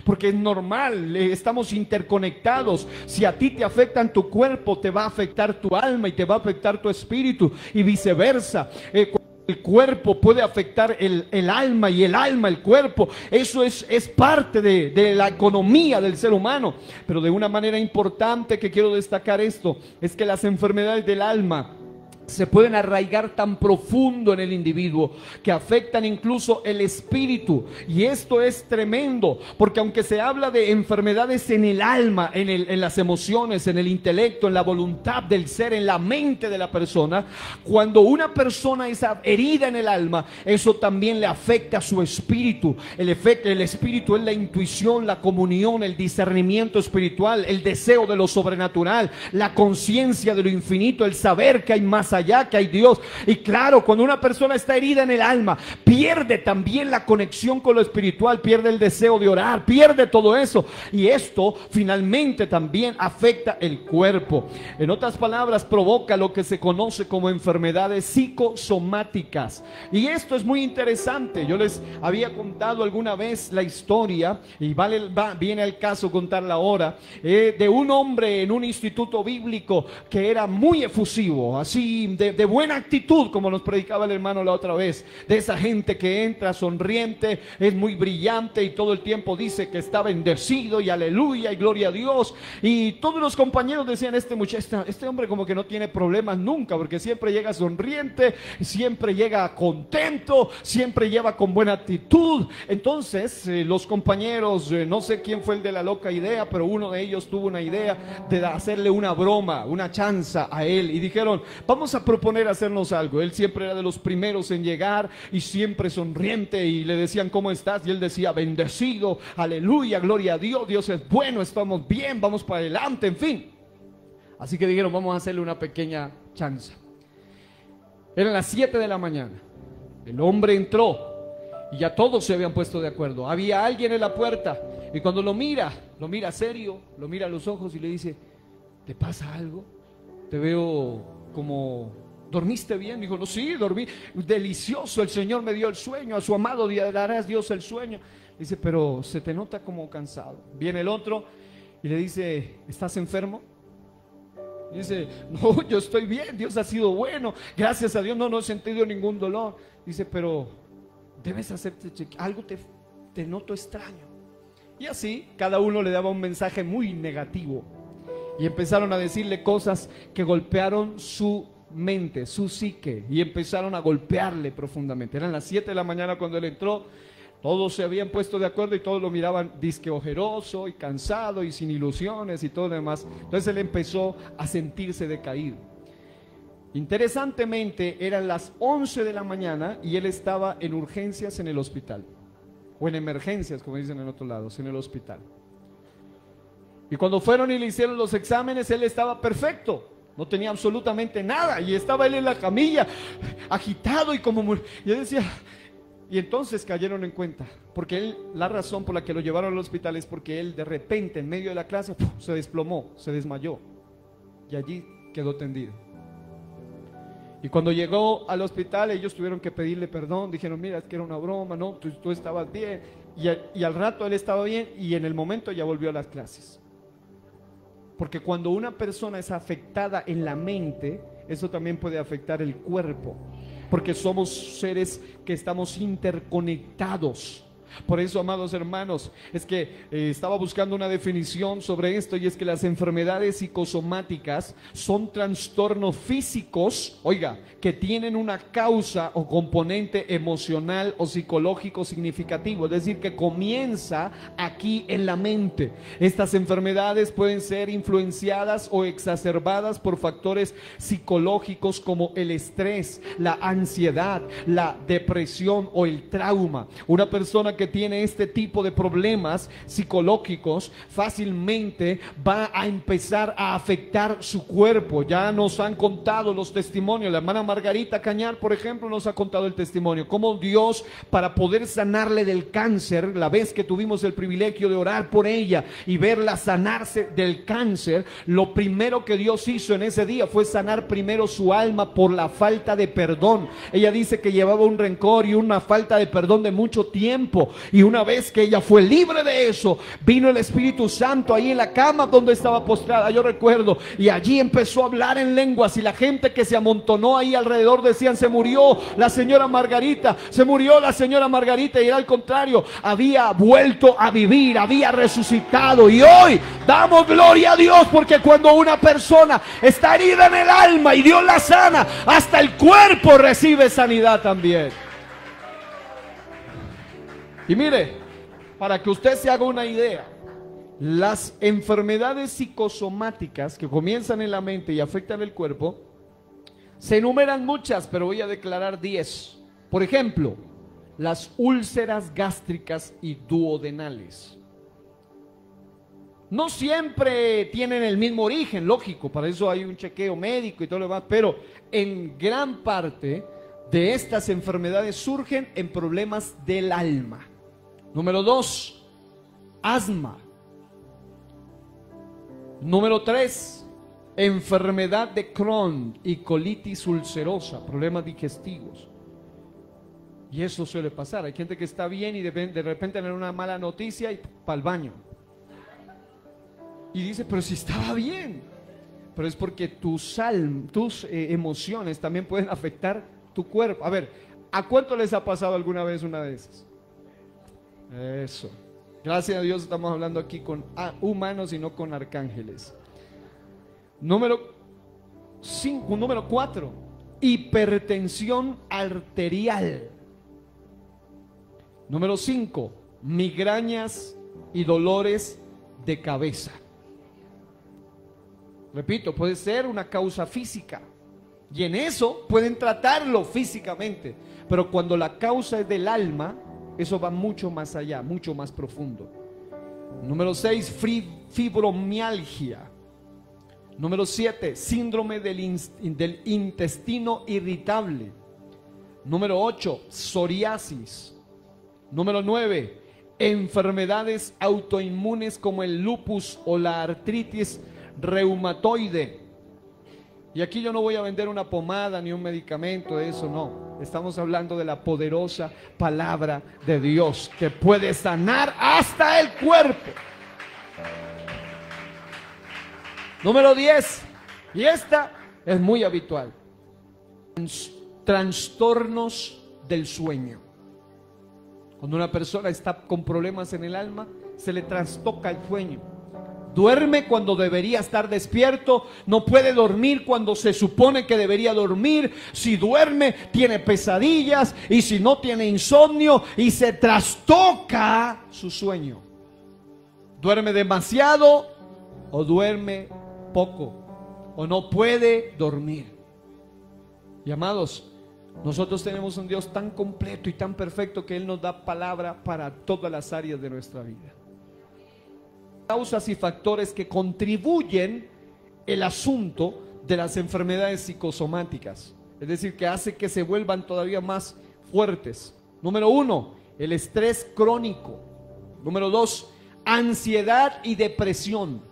porque es normal, estamos interconectados. Si a ti te afectan tu cuerpo, te va a afectar tu alma y te va a afectar tu espíritu, y viceversa. El cuerpo puede afectar el alma, y el alma el cuerpo. Eso es parte de la economía del ser humano. Pero de una manera importante que quiero destacar esto, es que las enfermedades del alma se pueden arraigar tan profundo en el individuo que afectan incluso el espíritu. Y esto es tremendo, porque aunque se habla de enfermedades en el alma, en las emociones, en el intelecto, en la voluntad del ser, en la mente de la persona, cuando una persona es herida en el alma, eso también le afecta a su espíritu. El espíritu es la intuición, la comunión, el discernimiento espiritual, el deseo de lo sobrenatural, la conciencia de lo infinito, el saber que hay más allá, que hay Dios. Y claro, cuando una persona está herida en el alma, pierde también la conexión con lo espiritual, pierde el deseo de orar, pierde todo eso, y esto finalmente también afecta el cuerpo. En otras palabras, provoca lo que se conoce como enfermedades psicosomáticas. Y esto es muy interesante. Yo les había contado alguna vez la historia, y viene al caso contarla ahora, de un hombre en un instituto bíblico que era muy efusivo, así de buena actitud, como nos predicaba el hermano la otra vez, de esa gente que entra sonriente, es muy brillante y todo el tiempo dice que está bendecido y aleluya y gloria a Dios. Y todos los compañeros decían: este hombre como que no tiene problemas nunca, porque siempre llega sonriente, siempre llega contento, siempre lleva con buena actitud. Entonces los compañeros, no sé quién fue el de la loca idea, pero uno de ellos tuvo una idea de hacerle una broma, una chanza a él, y dijeron: vamos vamos a proponer hacernos algo. Él siempre era de los primeros en llegar y siempre sonriente, y le decían, ¿cómo estás? Y él decía, bendecido, aleluya, gloria a Dios, Dios es bueno, estamos bien, vamos para adelante, en fin. Así que dijeron, vamos a hacerle una pequeña chance. Eran las 7 de la mañana. El hombre entró y ya todos se habían puesto de acuerdo. Había alguien en la puerta, y cuando lo mira serio, lo mira a los ojos y le dice, ¿te pasa algo? Te veo como, ¿dormiste bien? Dijo, no, sí, dormí delicioso, el Señor me dio el sueño, a su amado darás Dios el sueño. Dice, pero se te nota como cansado. Viene el otro y le dice, ¿estás enfermo? Dice, no, yo estoy bien, Dios ha sido bueno, gracias a Dios no he sentido ningún dolor. Dice, pero debes hacerte chequear, algo te noto extraño. Y así cada uno le daba un mensaje muy negativo, y empezaron a decirle cosas que golpearon su mente, su psique, y empezaron a golpearle profundamente. Eran las 7 de la mañana cuando él entró. Todos se habían puesto de acuerdo y todos lo miraban disque ojeroso y cansado y sin ilusiones y todo lo demás. Entonces él empezó a sentirse decaído. Interesantemente, eran las 11 de la mañana y él estaba en urgencias en el hospital, o en emergencias, como dicen en otros lados, en el hospital. Y cuando fueron y le hicieron los exámenes, él estaba perfecto, no tenía absolutamente nada, y estaba él en la camilla, agitado y como... Y él decía... Y entonces cayeron en cuenta, porque él, la razón por la que lo llevaron al hospital es porque él de repente en medio de la clase se desplomó, se desmayó y allí quedó tendido. Y cuando llegó al hospital ellos tuvieron que pedirle perdón, dijeron, mira, es que era una broma, no, tú estabas bien, y al rato él estaba bien, y en el momento ya volvió a las clases. Porque cuando una persona es afectada en la mente, eso también puede afectar el cuerpo, porque somos seres que estamos interconectados. Por eso, amados hermanos, es que estaba buscando una definición sobre esto, y es que las enfermedades psicosomáticas son trastornos físicos, oiga, que tienen una causa o componente emocional o psicológico significativo, es decir, que comienza aquí en la mente. Estas enfermedades pueden ser influenciadas o exacerbadas por factores psicológicos como el estrés, la ansiedad, la depresión o el trauma. Una persona que tiene este tipo de problemas psicológicos fácilmente va a empezar a afectar su cuerpo. Ya nos han contado los testimonios. La hermana Margarita Cañar, por ejemplo, nos ha contado el testimonio, cómo Dios, para poder sanarle del cáncer, la vez que tuvimos el privilegio de orar por ella y verla sanarse del cáncer, lo primero que Dios hizo en ese día fue sanar primero su alma por la falta de perdón. Ella dice que llevaba un rencor y una falta de perdón de mucho tiempo, y una vez que ella fue libre de eso, vino el Espíritu Santo ahí en la cama donde estaba postrada, yo recuerdo, y allí empezó a hablar en lenguas, y la gente que se amontonó ahí alrededor decían, se murió la señora Margarita, se murió la señora Margarita, y era al contrario, había vuelto a vivir, había resucitado. Y hoy damos gloria a Dios, porque cuando una persona está herida en el alma y Dios la sana, hasta el cuerpo recibe sanidad también. Y mire, para que usted se haga una idea, las enfermedades psicosomáticas que comienzan en la mente y afectan el cuerpo, se enumeran muchas, pero voy a declarar 10. Por ejemplo, las úlceras gástricas y duodenales. No siempre tienen el mismo origen, lógico, para eso hay un chequeo médico y todo lo demás, pero en gran parte de estas enfermedades surgen en problemas del alma. Número 2, asma. Número 3, enfermedad de Crohn y colitis ulcerosa, problemas digestivos. Y eso suele pasar. Hay gente que está bien y de repente tener una mala noticia y para el baño. Y dice, pero si estaba bien. Pero es porque tus emociones también pueden afectar tu cuerpo. A ver, ¿a cuánto les ha pasado alguna vez una de esas? Eso. Gracias a Dios estamos hablando aquí con humanos y no con arcángeles. Número 4, hipertensión arterial. Número 5, migrañas y dolores de cabeza. Repito, puede ser una causa física, Y en eso pueden tratarlo físicamente. Pero cuando la causa es del alma, eso va mucho más allá, mucho más profundo. Número 6, fibromialgia. Número 7, síndrome del intestino irritable. Número 8, psoriasis. Número 9, enfermedades autoinmunes como el lupus o la artritis reumatoide. Y aquí yo no voy a vender una pomada ni un medicamento de eso, no. Estamos hablando de la poderosa palabra de Dios que puede sanar hasta el cuerpo. Número 10, y esta es muy habitual: trastornos del sueño. Cuando una persona está con problemas en el alma, se le trastoca el sueño. Duerme cuando debería estar despierto, no puede dormir cuando se supone que debería dormir. Si duerme, tiene pesadillas, y si no, tiene insomnio, y se trastoca su sueño. Duerme demasiado o duerme poco, o no puede dormir. Y amados, nosotros tenemos un Dios tan completo y tan perfecto que Él nos da palabra para todas las áreas de nuestra vida. Causas y factores que contribuyen el asunto de las enfermedades psicosomáticas, es decir, que hace que se vuelvan todavía más fuertes. Número 1, el estrés crónico. Número 2, ansiedad y depresión.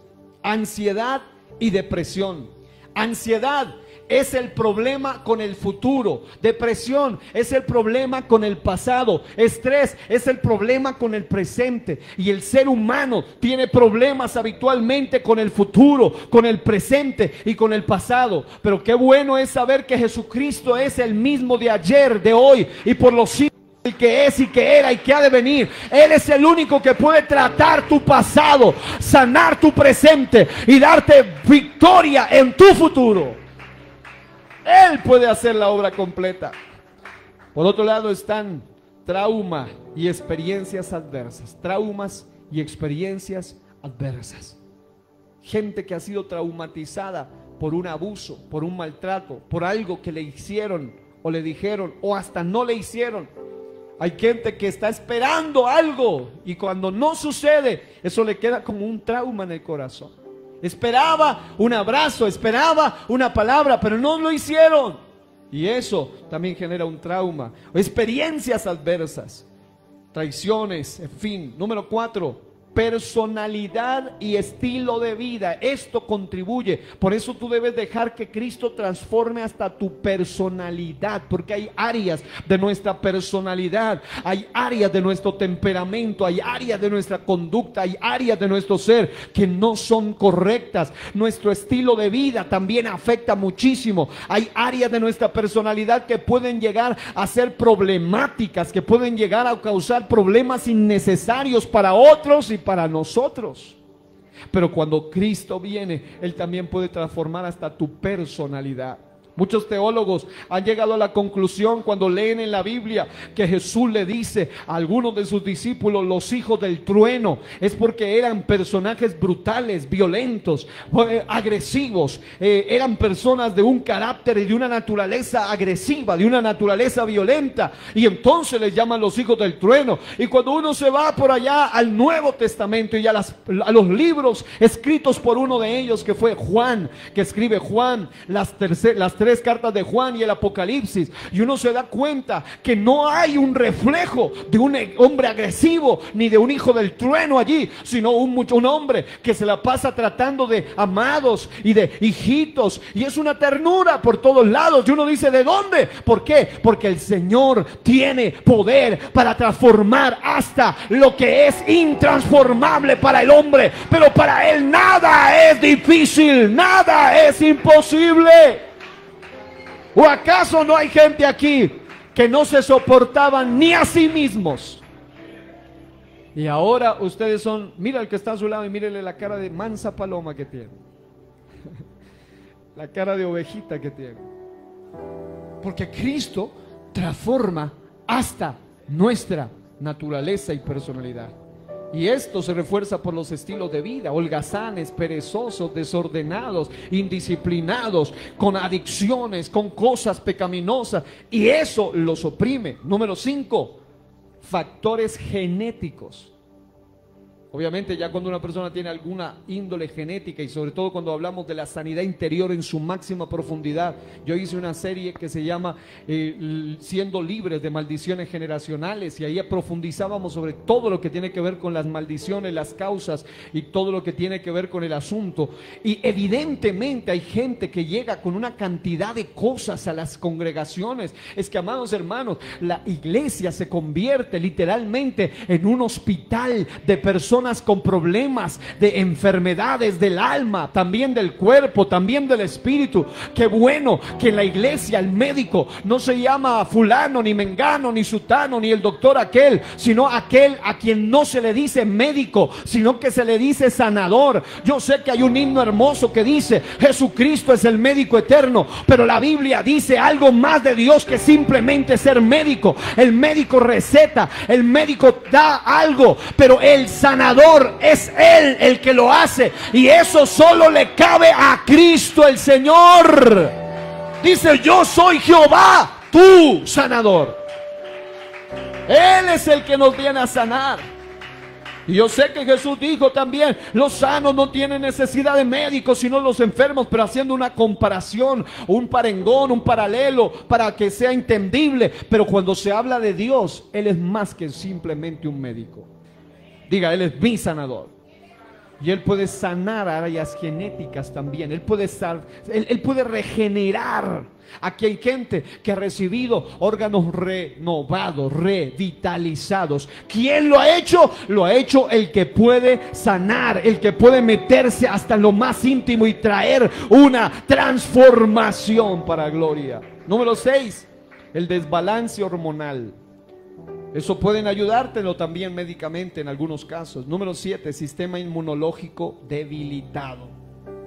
Ansiedad y depresión. Ansiedad es el problema con el futuro. Depresión es el problema con el pasado. Estrés es el problema con el presente. Y el ser humano tiene problemas habitualmente con el futuro, con el presente y con el pasado. Pero qué bueno es saber que Jesucristo es el mismo de ayer, de hoy y por los siglos. El que es y que era y que ha de venir. Él es el único que puede tratar tu pasado, sanar tu presente y darte victoria en tu futuro. Él puede hacer la obra completa. Por otro lado están trauma y experiencias adversas. Traumas y experiencias adversas. Gente que ha sido traumatizada por un abuso, por un maltrato, por algo que le hicieron o le dijeron o hasta no le hicieron. Hay gente que está esperando algo y cuando no sucede, eso le queda como un trauma en el corazón. Esperaba un abrazo, esperaba una palabra, pero no lo hicieron. Y eso también genera un trauma. Experiencias adversas, traiciones, en fin. Número 4, personalidad y estilo de vida. Esto contribuye. Por eso tú debes dejar que Cristo transforme hasta tu personalidad, porque hay áreas de nuestra personalidad, hay áreas de nuestro temperamento, hay áreas de nuestra conducta, hay áreas de nuestro ser que no son correctas. Nuestro estilo de vida también afecta muchísimo. Hay áreas de nuestra personalidad que pueden llegar a ser problemáticas, que pueden llegar a causar problemas innecesarios para otros y para nosotros. Pero cuando Cristo viene, Él también puede transformar hasta tu personalidad. Muchos teólogos han llegado a la conclusión cuando leen en la Biblia que Jesús le dice a algunos de sus discípulos los hijos del trueno, es porque eran personajes brutales, violentos, agresivos, eran personas de un carácter y de una naturaleza agresiva, de una naturaleza violenta, y entonces les llaman los hijos del trueno. Y cuando uno se va por allá al Nuevo Testamento y a los libros escritos por uno de ellos, que fue Juan, que escribe Juan, las tres cartas de Juan y el Apocalipsis, y uno se da cuenta que no hay un reflejo de un hombre agresivo ni de un hijo del trueno allí, sino un hombre que se la pasa tratando de amados y de hijitos, y es una ternura por todos lados. Y uno dice, ¿de dónde? ¿Por qué? Porque el Señor tiene poder para transformar hasta lo que es intransformable para el hombre, pero para Él nada es difícil, nada es imposible. ¿O acaso no hay gente aquí que no se soportaban ni a sí mismos? Y ahora ustedes son, mira al que está a su lado y mírele la cara de mansa paloma que tiene. La cara de ovejita que tiene. Porque Cristo transforma hasta nuestra naturaleza y personalidad. Y esto se refuerza por los estilos de vida: holgazanes, perezosos, desordenados, indisciplinados, con adicciones, con cosas pecaminosas. Y eso los oprime. Número 5, factores genéticos. Obviamente ya cuando una persona tiene alguna índole genética, y sobre todo cuando hablamos de la sanidad interior en su máxima profundidad. Yo hice una serie que se llama Siendo libres de maldiciones generacionales, y ahí profundizábamos sobre todo lo que tiene que ver con las maldiciones, las causas y todo lo que tiene que ver con el asunto. Y evidentemente hay gente que llega con una cantidad de cosas a las congregaciones. Es que, amados hermanos, la iglesia se convierte literalmente en un hospital de personas con problemas, de enfermedades del alma, también del cuerpo, también del espíritu. Qué bueno que en la iglesia el médico no se llama fulano, ni mengano, ni sutano, ni el doctor aquel, sino aquel a quien no se le dice médico, sino que se le dice sanador. Yo sé que hay un himno hermoso que dice Jesucristo es el médico eterno, pero la Biblia dice algo más de Dios que simplemente ser médico. El médico receta, el médico da algo, pero el sanador es Él el que lo hace, y eso solo le cabe a Cristo el Señor. Dice: yo soy Jehová, tu sanador. Él es el que nos viene a sanar. Y yo sé que Jesús dijo también: los sanos no tienen necesidad de médicos, sino los enfermos, pero haciendo una comparación, un parengón, un paralelo para que sea entendible. Pero cuando se habla de Dios, Él es más que simplemente un médico. Diga: Él es mi sanador. Y Él puede sanar áreas genéticas también. Él puede regenerar. Aquí hay gente que ha recibido órganos renovados, revitalizados. ¿Quién lo ha hecho? Lo ha hecho el que puede sanar, el que puede meterse hasta lo más íntimo y traer una transformación para gloria. Número 6, el desbalance hormonal. Eso pueden ayudártelo también médicamente en algunos casos. Número 7, sistema inmunológico debilitado.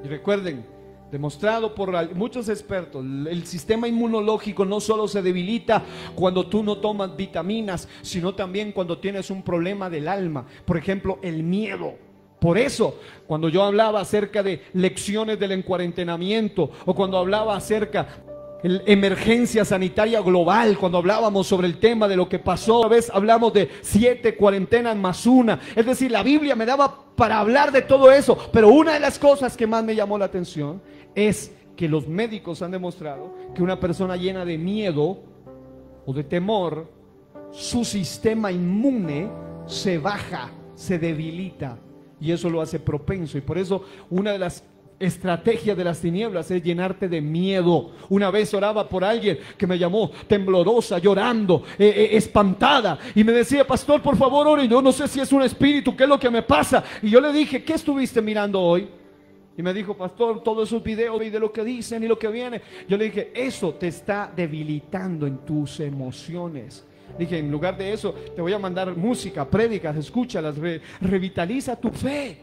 Y recuerden, demostrado por muchos expertos, el sistema inmunológico no solo se debilita cuando tú no tomas vitaminas, sino también cuando tienes un problema del alma. Por ejemplo, el miedo. Por eso, cuando yo hablaba acerca de lecciones del encuarentenamiento, o cuando hablaba acerca emergencia sanitaria global, cuando hablábamos sobre el tema de lo que pasó, a veces hablamos de 7 cuarentenas más una. Es decir, la Biblia me daba para hablar de todo eso, pero una de las cosas que más me llamó la atención es que los médicos han demostrado que una persona llena de miedo o de temor, su sistema inmune se baja, se debilita, y eso lo hace propenso. Y por eso una de las estrategia de las tinieblas es llenarte de miedo. Una vez oraba por alguien que me llamó temblorosa, llorando, espantada, y me decía: pastor, por favor, ore. Yo no sé si es un espíritu, qué es lo que me pasa. Y yo le dije: ¿qué estuviste mirando hoy? Y me dijo: pastor, todos esos videos y de lo que dicen y lo que viene. Yo le dije: eso te está debilitando en tus emociones. Dije: en lugar de eso, te voy a mandar música, prédicas, escúchalas, revitaliza tu fe.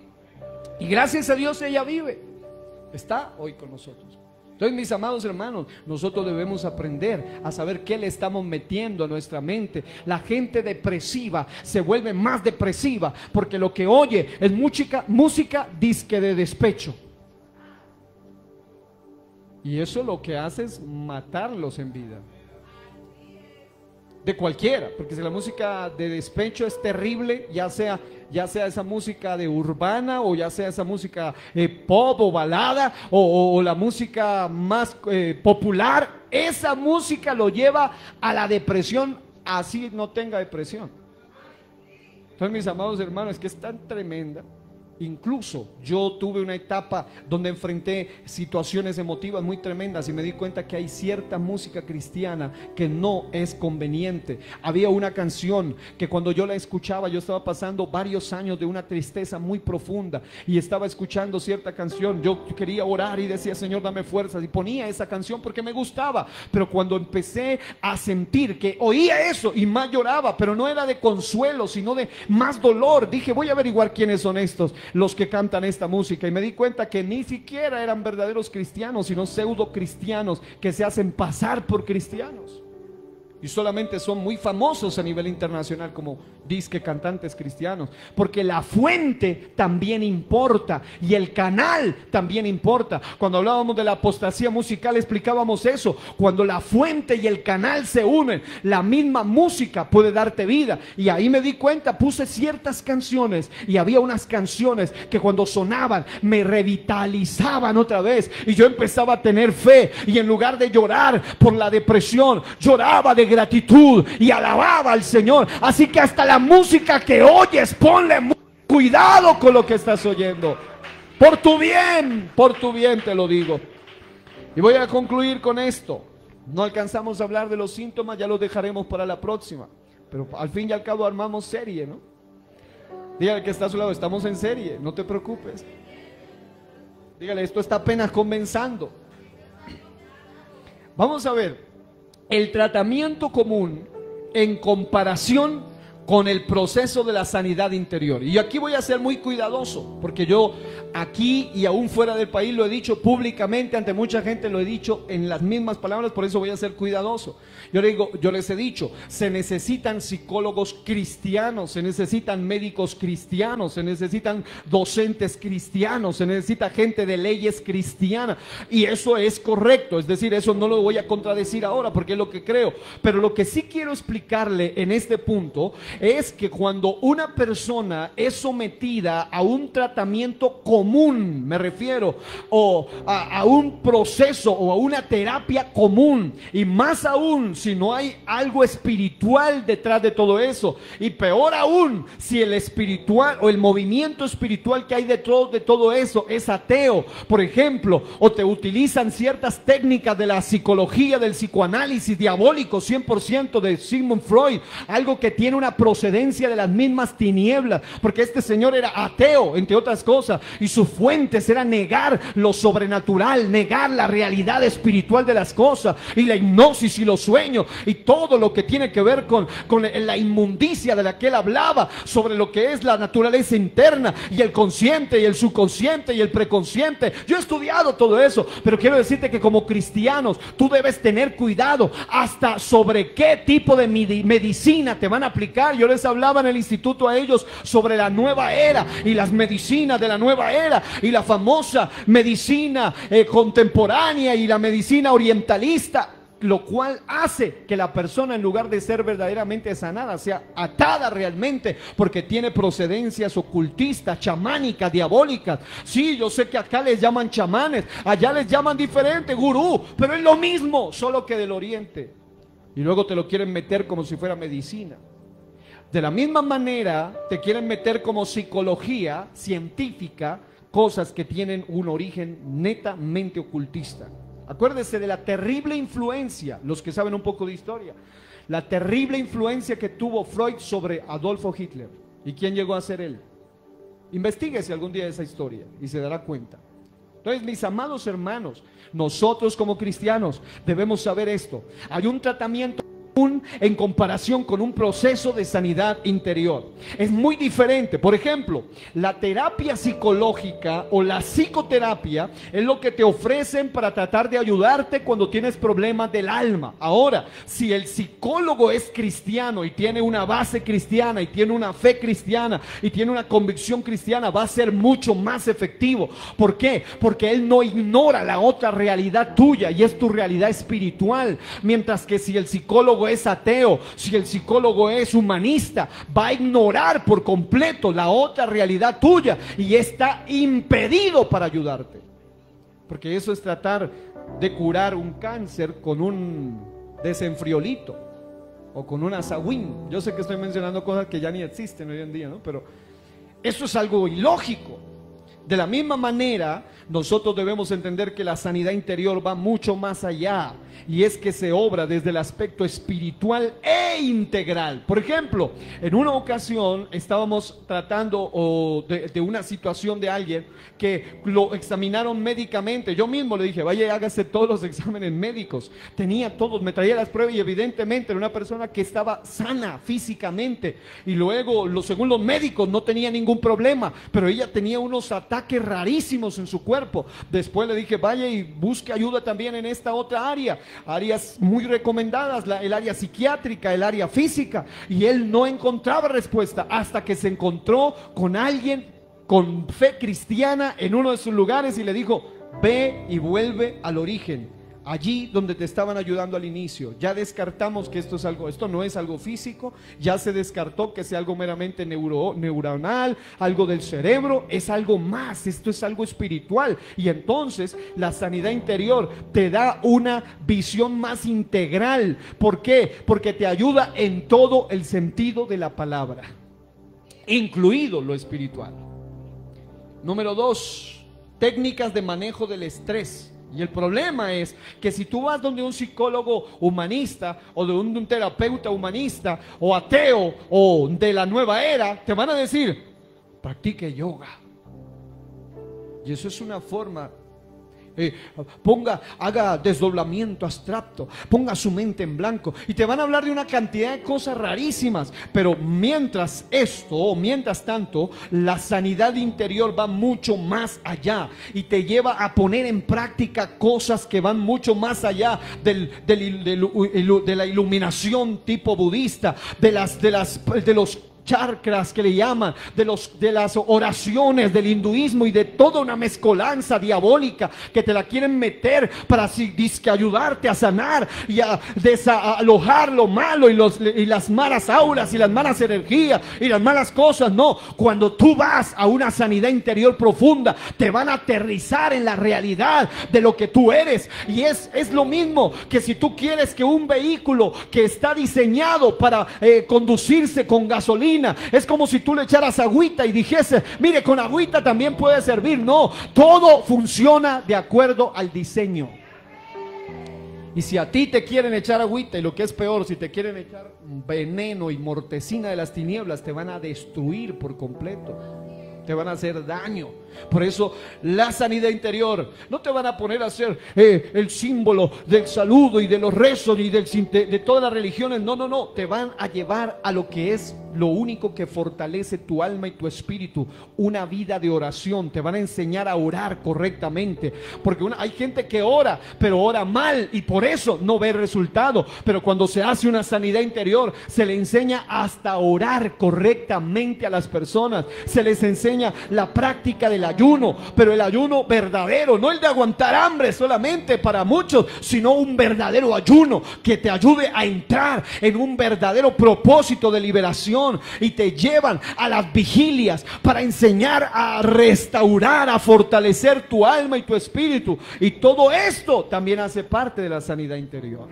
Y gracias a Dios ella vive. Está hoy con nosotros. Entonces, mis amados hermanos, nosotros debemos aprender a saber qué le estamos metiendo a nuestra mente. La gente depresiva se vuelve más depresiva porque lo que oye es música disque de despecho. Y eso lo que hace es matarlos en vida. De cualquiera, porque si la música de despecho es terrible, ya sea esa música de urbana, o ya sea esa música pop o balada, o la música más popular, esa música lo lleva a la depresión, así no tenga depresión. Entonces, mis amados hermanos, es que es tan tremenda. Incluso yo tuve una etapa donde enfrenté situaciones emotivas muy tremendas y me di cuenta que hay cierta música cristiana que no es conveniente. Había una canción que cuando yo la escuchaba, yo estaba pasando varios años de una tristeza muy profunda y estaba escuchando cierta canción. Yo quería orar y decía: Señor, dame fuerzas, y ponía esa canción porque me gustaba. Pero cuando empecé a sentir que oía eso y más lloraba, pero no era de consuelo, sino de más dolor, dije: voy a averiguar quiénes son los que cantan esta música. Y me di cuenta que ni siquiera eran verdaderos cristianos, sino pseudo cristianos que se hacen pasar por cristianos. y solamente son muy famosos a nivel internacional como disque cantantes cristianos, porque la fuente también importa y el canal también importa. Cuando hablábamos de la apostasía musical explicábamos eso: cuando la fuente y el canal se unen, la misma música puede darte vida. Y ahí me di cuenta, puse ciertas canciones y había unas canciones que cuando sonaban me revitalizaban otra vez, y yo empezaba a tener fe, y en lugar de llorar por la depresión, lloraba de gratitud y alababa al Señor. Así que hasta la música que oyes, ponle cuidado con lo que estás oyendo, por tu bien te lo digo. Y voy a concluir con esto. No alcanzamos a hablar de los síntomas, ya los dejaremos para la próxima, pero al fin y al cabo armamos serie, ¿no? Dígale que está a su lado: estamos en serie, no te preocupes. Dígale: esto está apenas comenzando. Vamos a ver el tratamiento común en comparación con el proceso de la sanidad interior. Y aquí voy a ser muy cuidadoso, porque yo aquí y aún fuera del país lo he dicho públicamente, ante mucha gente lo he dicho en las mismas palabras, por eso voy a ser cuidadoso. Yo les he dicho: se necesitan psicólogos cristianos, se necesitan médicos cristianos, se necesitan docentes cristianos, se necesita gente de leyes cristianas, y eso es correcto, es decir, eso no lo voy a contradecir ahora porque es lo que creo. Pero lo que sí quiero explicarle en este punto es que cuando una persona es sometida a un tratamiento común, me refiero, o a un proceso o a una terapia común, y más aún si no hay algo espiritual detrás de todo eso, y peor aún si el espiritual o el movimiento espiritual que hay detrás de todo eso es ateo, por ejemplo, o te utilizan ciertas técnicas de la psicología, del psicoanálisis diabólico 100% de Sigmund Freud, algo que tiene una procedencia de las mismas tinieblas, porque este señor era ateo, entre otras cosas, y sus fuentes era negar lo sobrenatural, negar la realidad espiritual de las cosas, y la hipnosis y los sueños, y todo lo que tiene que ver con la inmundicia de la que él hablaba, sobre lo que es la naturaleza interna, y el consciente, y el subconsciente, y el preconsciente. Yo he estudiado todo eso, pero quiero decirte que como cristianos, tú debes tener cuidado hasta sobre qué tipo de medicina te van a aplicar. Yo les hablaba en el instituto a ellos sobre la nueva era y las medicinas de la nueva era, y la famosa medicina contemporánea y la medicina orientalista, lo cual hace que la persona, en lugar de ser verdaderamente sanada, sea atada realmente, porque tiene procedencias ocultistas, chamánicas, diabólicas. Sí, yo sé que acá les llaman chamanes, allá les llaman diferente, gurú, pero es lo mismo, solo que del oriente, y luego te lo quieren meter como si fuera medicina. De la misma manera te quieren meter como psicología científica cosas que tienen un origen netamente ocultista. Acuérdese de la terrible influencia, los que saben un poco de historia, la terrible influencia que tuvo Freud sobre Adolfo Hitler. ¿Y quién llegó a ser él? Investíguese algún día esa historia y se dará cuenta. Entonces, mis amados hermanos, nosotros como cristianos debemos saber esto: hay un tratamiento en comparación con un proceso de sanidad interior. Es muy diferente. Por ejemplo, la terapia psicológica o la psicoterapia es lo que te ofrecen para tratar de ayudarte cuando tienes problemas del alma. Ahora, si el psicólogo es cristiano y tiene una base cristiana y tiene una fe cristiana y tiene una convicción cristiana, va a ser mucho más efectivo. ¿Por qué? Porque él no ignora la otra realidad tuya, y es tu realidad espiritual. Mientras que si el psicólogo es ateo, si el psicólogo es humanista, va a ignorar por completo la otra realidad tuya, y está impedido para ayudarte, porque eso es tratar de curar un cáncer con un desenfriolito o con un Azawin. Yo sé que estoy mencionando cosas que ya ni existen hoy en día, ¿no? Pero eso es algo ilógico. De la misma manera, nosotros debemos entender que la sanidad interior va mucho más allá, y es que se obra desde el aspecto espiritual e integral. Por ejemplo, en una ocasión estábamos tratando de una situación de alguien que lo examinaron médicamente. Yo mismo le dije: vaya y hágase todos los exámenes médicos. Tenía todos, me traía las pruebas, y evidentemente era una persona que estaba sana físicamente, y luego, según los médicos, no tenía ningún problema, pero ella tenía unos ataques rarísimos en su cuerpo. Después le dije: vaya y busque ayuda también en esta otra área. áreas muy recomendadas, el área psiquiátrica, el área física, y él no encontraba respuesta hasta que se encontró con alguien con fe cristiana en uno de sus lugares y le dijo: ve y vuelve al origen, allí donde te estaban ayudando al inicio. Ya descartamos que esto no es algo físico, ya se descartó que sea algo meramente neuronal, algo del cerebro, es algo más, esto es algo espiritual. Y entonces la sanidad interior te da una visión más integral. ¿Por qué? Porque te ayuda en todo el sentido de la palabra, incluido lo espiritual. Número 2, técnicas de manejo del estrés. Y el problema es que si tú vas donde un psicólogo humanista o de un terapeuta humanista o ateo o de la nueva era, te van a decir: practique yoga. Y eso es una forma. Haga desdoblamiento abstracto, ponga su mente en blanco, y te van a hablar de una cantidad de cosas rarísimas. Pero mientras tanto, la sanidad interior va mucho más allá y te lleva a poner en práctica cosas que van mucho más allá de la iluminación tipo budista, de los chakras que le llaman, de las oraciones del hinduismo y de toda una mezcolanza diabólica que te la quieren meter para ayudarte a sanar y a desalojar lo malo y las malas auras y las malas energías y las malas cosas. No, cuando tú vas a una sanidad interior profunda, te van a aterrizar en la realidad de lo que tú eres. Y es lo mismo que si tú quieres que un vehículo que está diseñado para conducirse con gasolina, es como si tú le echaras agüita y dijese: mire, con agüita también puede servir. No, todo funciona de acuerdo al diseño. Y si a ti te quieren echar agüita, y lo que es peor, si te quieren echar veneno y mortecina de las tinieblas, te van a destruir por completo, te van a hacer daño. Por eso la sanidad interior no te van a poner a hacer el símbolo del saludo y de los rezos y de todas las religiones. No, te van a llevar a lo que es lo único que fortalece tu alma y tu espíritu, una vida de oración. Te van a enseñar a orar correctamente, porque hay gente que ora, pero ora mal y por eso no ve resultado. Pero cuando se hace una sanidad interior, se le enseña hasta orar correctamente a las personas, se les enseña la práctica del ayuno, pero el ayuno verdadero, no el de aguantar hambre solamente para muchos, sino un verdadero ayuno que te ayude a entrar en un verdadero propósito de liberación. Y te llevan a las vigilias para enseñar a restaurar, a fortalecer tu alma y tu espíritu. Y todo esto también hace parte de la sanidad interior.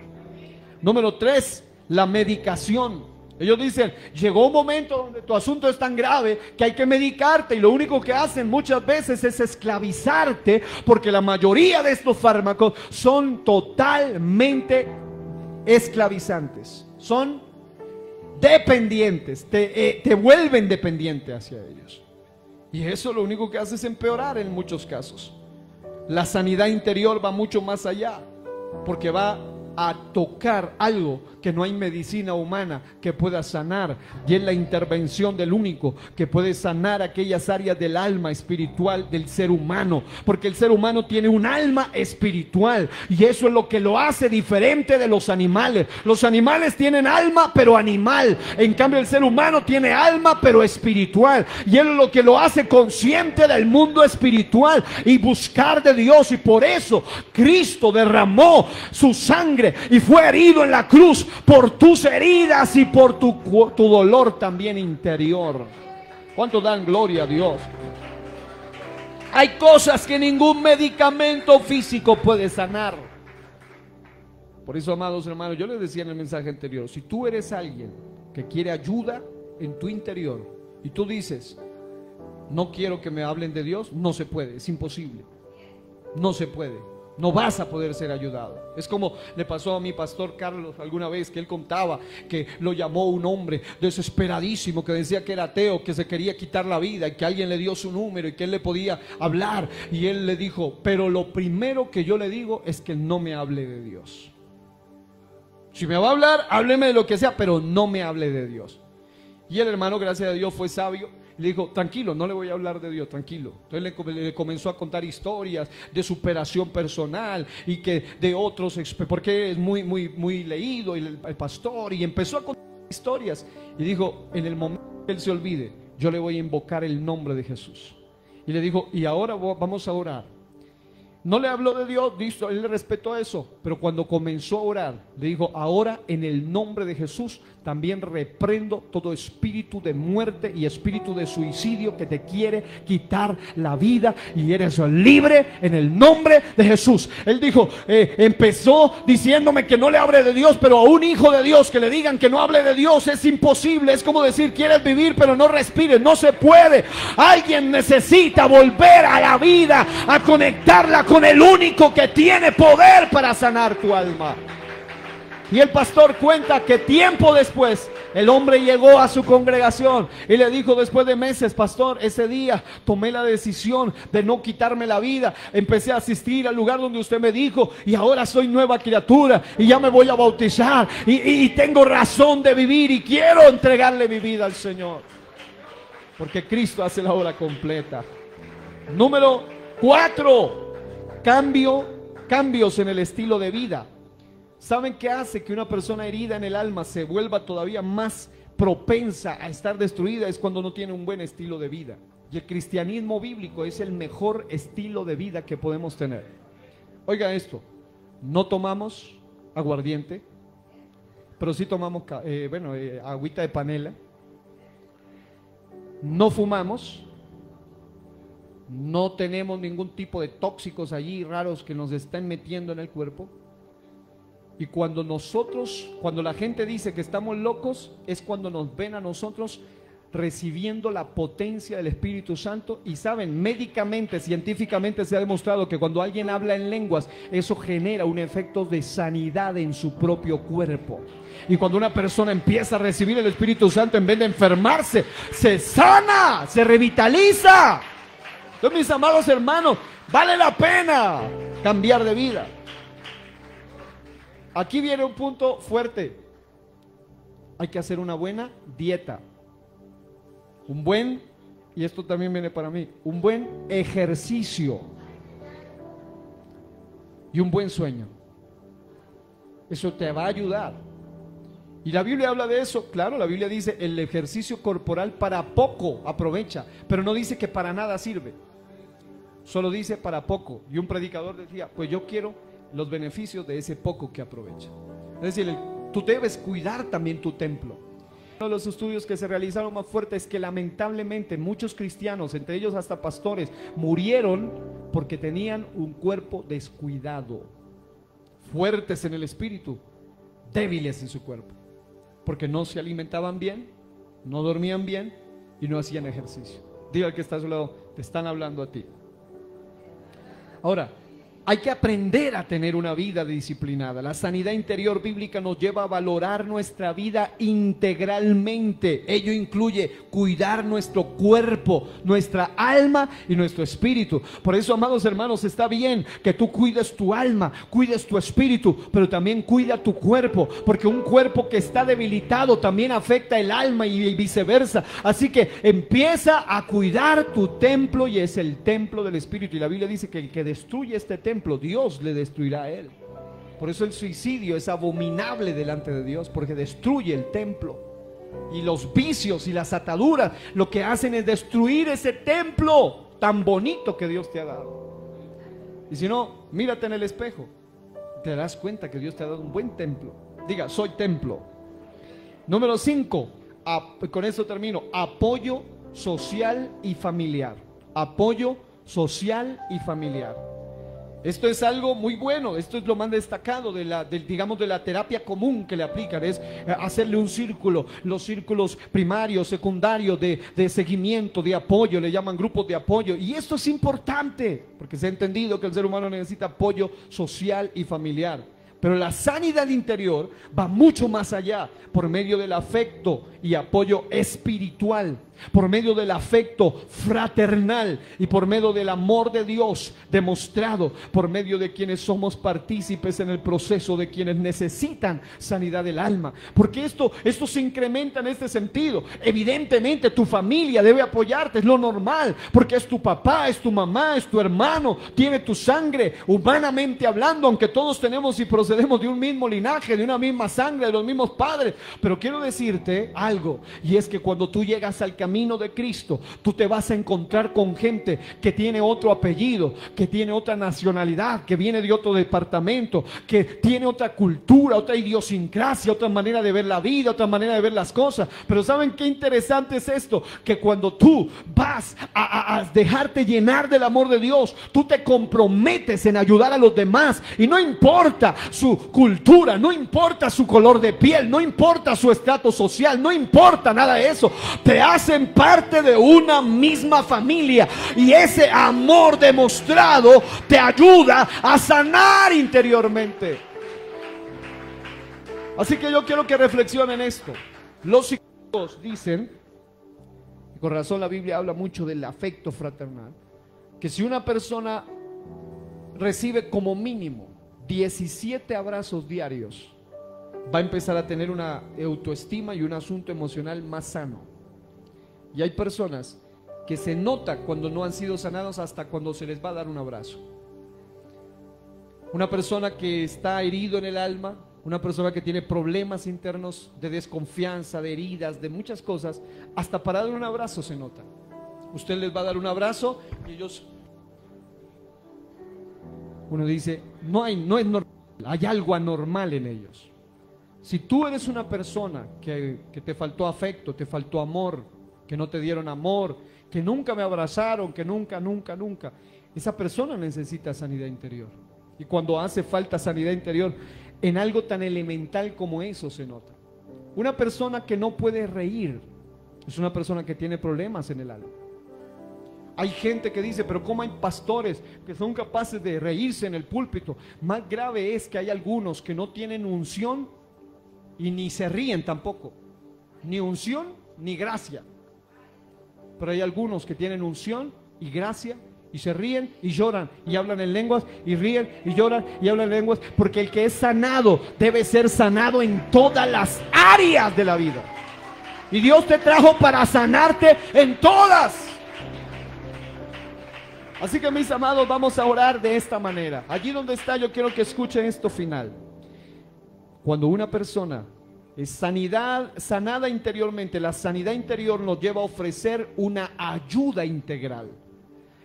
Número 3, la medicación. Ellos dicen: llegó un momento donde tu asunto es tan grave que hay que medicarte, y lo único que hacen muchas veces es esclavizarte, porque la mayoría de estos fármacos son totalmente esclavizantes, son dependientes, te vuelven dependiente hacia ellos, y eso lo único que hace es empeorar en muchos casos. La sanidad interior va mucho más allá, porque va a tocar algo que no hay medicina humana que pueda sanar, y es la intervención del único que puede sanar aquellas áreas del alma espiritual del ser humano, porque el ser humano tiene un alma espiritual, y eso es lo que lo hace diferente de los animales. Los animales tienen alma pero animal, en cambio el ser humano tiene alma pero espiritual, y es lo que lo hace consciente del mundo espiritual y buscar de Dios. Y por eso Cristo derramó su sangre y fue herido en la cruz por tus heridas y por tu dolor también interior. ¿Cuántos dan gloria a Dios? Hay cosas que ningún medicamento físico puede sanar. Por eso, amados hermanos, yo les decía en el mensaje anterior: si tú eres alguien que quiere ayuda en tu interior y tú dices: no quiero que me hablen de Dios, no se puede, es imposible, no se puede. No vas a poder ser ayudado. Es como le pasó a mi pastor Carlos alguna vez, que él contaba que lo llamó un hombre desesperadísimo que decía que era ateo, que se quería quitar la vida, y que alguien le dio su número y que él le podía hablar, y él le dijo: pero lo primero que yo le digo es que no me hable de Dios. Si me va a hablar, hábleme de lo que sea, pero no me hable de Dios. Y el hermano, gracias a Dios, fue sabio Le dijo, tranquilo, no le voy a hablar de Dios, tranquilo. Entonces le comenzó a contar historias de superación personal y que de otros, porque es muy leído el pastor, y empezó a contar historias. Y dijo, en el momento que él se olvide, yo le voy a invocar el nombre de Jesús. Y le dijo, y ahora vamos a orar. No le habló de Dios, él le respetó eso, pero cuando comenzó a orar, le dijo, ahora en el nombre de Jesús también reprendo todo espíritu de muerte y espíritu de suicidio que te quiere quitar la vida, y eres libre en el nombre de Jesús. Él dijo, empezó diciéndome que no le hable de Dios, pero a un hijo de Dios que le digan que no hable de Dios es imposible. Es como decir, quieres vivir pero no respires, no se puede. Alguien necesita volver a la vida, a conectarla con el único que tiene poder para sanar tu alma. Y el pastor cuenta que tiempo después el hombre llegó a su congregación y le dijo, después de meses, pastor, ese día tomé la decisión de no quitarme la vida, empecé a asistir al lugar donde usted me dijo, y ahora soy nueva criatura y ya me voy a bautizar y tengo razón de vivir y quiero entregarle mi vida al Señor, porque Cristo hace la obra completa. Número 4, cambios en el estilo de vida. ¿Saben qué hace que una persona herida en el alma se vuelva todavía más propensa a estar destruida? Es cuando no tiene un buen estilo de vida. Y el cristianismo bíblico es el mejor estilo de vida que podemos tener. Oiga esto, no tomamos aguardiente, pero sí tomamos agüita de panela. No fumamos, no tenemos ningún tipo de tóxicos allí raros que nos estén metiendo en el cuerpo. Y cuando la gente dice que estamos locos, es cuando nos ven a nosotros recibiendo la potencia del Espíritu Santo. Y saben, médicamente, científicamente se ha demostrado que cuando alguien habla en lenguas, eso genera un efecto de sanidad en su propio cuerpo. Y cuando una persona empieza a recibir el Espíritu Santo, en vez de enfermarse, se sana, se revitaliza. Entonces, mis amados hermanos, vale la pena cambiar de vida. Aquí viene un punto fuerte. Hay que hacer una buena dieta. Y esto también viene para mí, un buen ejercicio y un buen sueño. Eso te va a ayudar. Y la Biblia habla de eso. Claro, la Biblia dice, el ejercicio corporal para poco aprovecha, pero no dice que para nada sirve. Solo dice para poco. Y un predicador decía, pues yo quiero los beneficios de ese poco que aprovecha. Es decir, tú debes cuidar también tu templo. Uno de los estudios que se realizaron más fuertes es que lamentablemente muchos cristianos, entre ellos hasta pastores, murieron porque tenían un cuerpo descuidado, fuertes en el espíritu, débiles en su cuerpo, porque no se alimentaban bien, no dormían bien y no hacían ejercicio. Diga al que está a su lado, te están hablando a ti. Ahora, hay que aprender a tener una vida disciplinada. La sanidad interior bíblica nos lleva a valorar nuestra vida integralmente. Ello incluye cuidar nuestro cuerpo, nuestra alma y nuestro espíritu. Por eso, amados hermanos, está bien que tú cuides tu alma, cuides tu espíritu, pero también cuida tu cuerpo, porque un cuerpo que está debilitado también afecta el alma y viceversa. Así que empieza a cuidar tu templo, y es el templo del espíritu. Y la Biblia dice que el que destruye este templo, Dios le destruirá a él. Por eso el suicidio es abominable delante de Dios, porque destruye el templo. Y los vicios y las ataduras lo que hacen es destruir ese templo tan bonito que Dios te ha dado. Y si no, mírate en el espejo, te darás cuenta que Dios te ha dado un buen templo. Diga, soy templo. Número 5, con eso termino: apoyo social y familiar. Apoyo social y familiar. Esto es algo muy bueno. Esto es lo más destacado de la terapia común que le aplican. Es hacerle un círculo, los círculos primarios, secundarios de seguimiento, de apoyo, le llaman grupos de apoyo. Y esto es importante porque se ha entendido que el ser humano necesita apoyo social y familiar. Pero la sanidad interior va mucho más allá, por medio del afecto y apoyo espiritual. por medio del afecto fraternal y por medio del amor de Dios demostrado por medio de quienes somos partícipes en el proceso, de quienes necesitan sanidad del alma. Porque esto se incrementa en este sentido. Evidentemente tu familia debe apoyarte, es lo normal, porque es tu papá, es tu mamá, es tu hermano, tiene tu sangre, humanamente hablando, aunque todos tenemos y procedemos de un mismo linaje, de una misma sangre, de los mismos padres. Pero quiero decirte algo, y es que cuando tú llegas al camino de Cristo, tú te vas a encontrar con gente que tiene otro apellido, que tiene otra nacionalidad, que viene de otro departamento, que tiene otra cultura, otra idiosincrasia, otra manera de ver la vida, otra manera de ver las cosas. Pero ¿saben qué interesante es esto? Que cuando tú vas a dejarte llenar del amor de Dios, tú te comprometes en ayudar a los demás, y no importa su cultura, no importa su color de piel, no importa su estrato social, no importa nada de eso, te hacen parte de una misma familia, y ese amor demostrado te ayuda a sanar interiormente. Así que yo quiero que reflexionen esto. Los psicólogos dicen, y con razón la Biblia habla mucho del afecto fraternal, que si una persona recibe como mínimo 17 abrazos diarios, va a empezar a tener una autoestima y un asunto emocional más sano. Y hay personas que se nota cuando no han sido sanados hasta cuando se les va a dar un abrazo. Una persona que está herido en el alma, una persona que tiene problemas internos de desconfianza, de heridas, de muchas cosas, hasta para dar un abrazo se nota. Usted les va a dar un abrazo y ellos, uno dice, no es normal, hay algo anormal en ellos. Si tú eres una persona que te faltó afecto, te faltó amor, que no te dieron amor, que nunca me abrazaron, que nunca, esa persona necesita sanidad interior. Y cuando hace falta sanidad interior, en algo tan elemental como eso se nota. Una persona que no puede reír es una persona que tiene problemas en el alma. Hay gente que dice, pero ¿cómo hay pastores que son capaces de reírse en el púlpito? Más grave es que hay algunos que no tienen unción y ni se ríen tampoco. Ni unción ni gracia. Pero hay algunos que tienen unción y gracia y se ríen y lloran y hablan en lenguas y ríen y lloran y hablan en lenguas, porque el que es sanado debe ser sanado en todas las áreas de la vida. Y Dios te trajo para sanarte en todas. Así que, mis amados, vamos a orar de esta manera. Allí donde está, yo quiero que escuchen esto final. Cuando una persona es sanada interiormente, la sanidad interior nos lleva a ofrecer una ayuda integral.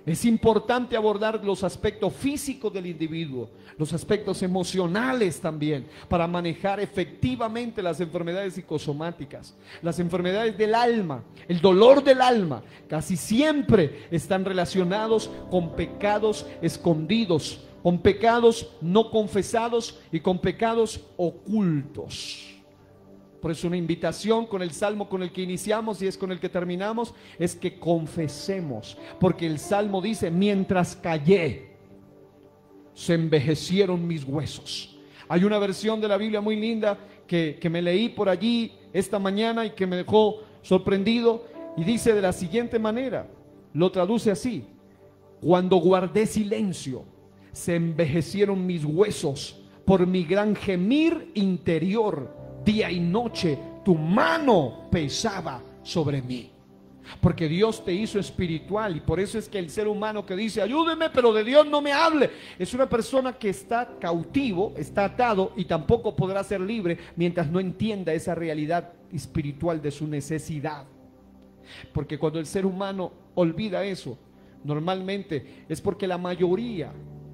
Es importante abordar los aspectos físicos del individuo, los aspectos emocionales también, para manejar efectivamente las enfermedades psicosomáticas, las enfermedades del alma. El dolor del alma casi siempre están relacionados con pecados escondidos, con pecados no confesados y con pecados ocultos. Por eso una invitación con el salmo con el que iniciamos y es con el que terminamos, es que confesemos, porque el salmo dice, mientras callé, se envejecieron mis huesos. Hay una versión de la Biblia muy linda que me leí por allí esta mañana y que me dejó sorprendido, y dice de la siguiente manera, lo traduce así: cuando guardé silencio, se envejecieron mis huesos por mi gran gemir interior. Día y noche tu mano pesaba sobre mí. Porque Dios te hizo espiritual, y por eso es que el ser humano que dice ayúdeme pero de Dios no me hable, es una persona que está cautivo, está atado, y tampoco podrá ser libre mientras no entienda esa realidad espiritual de su necesidad. Porque cuando el ser humano olvida eso, normalmente es porque la mayoría,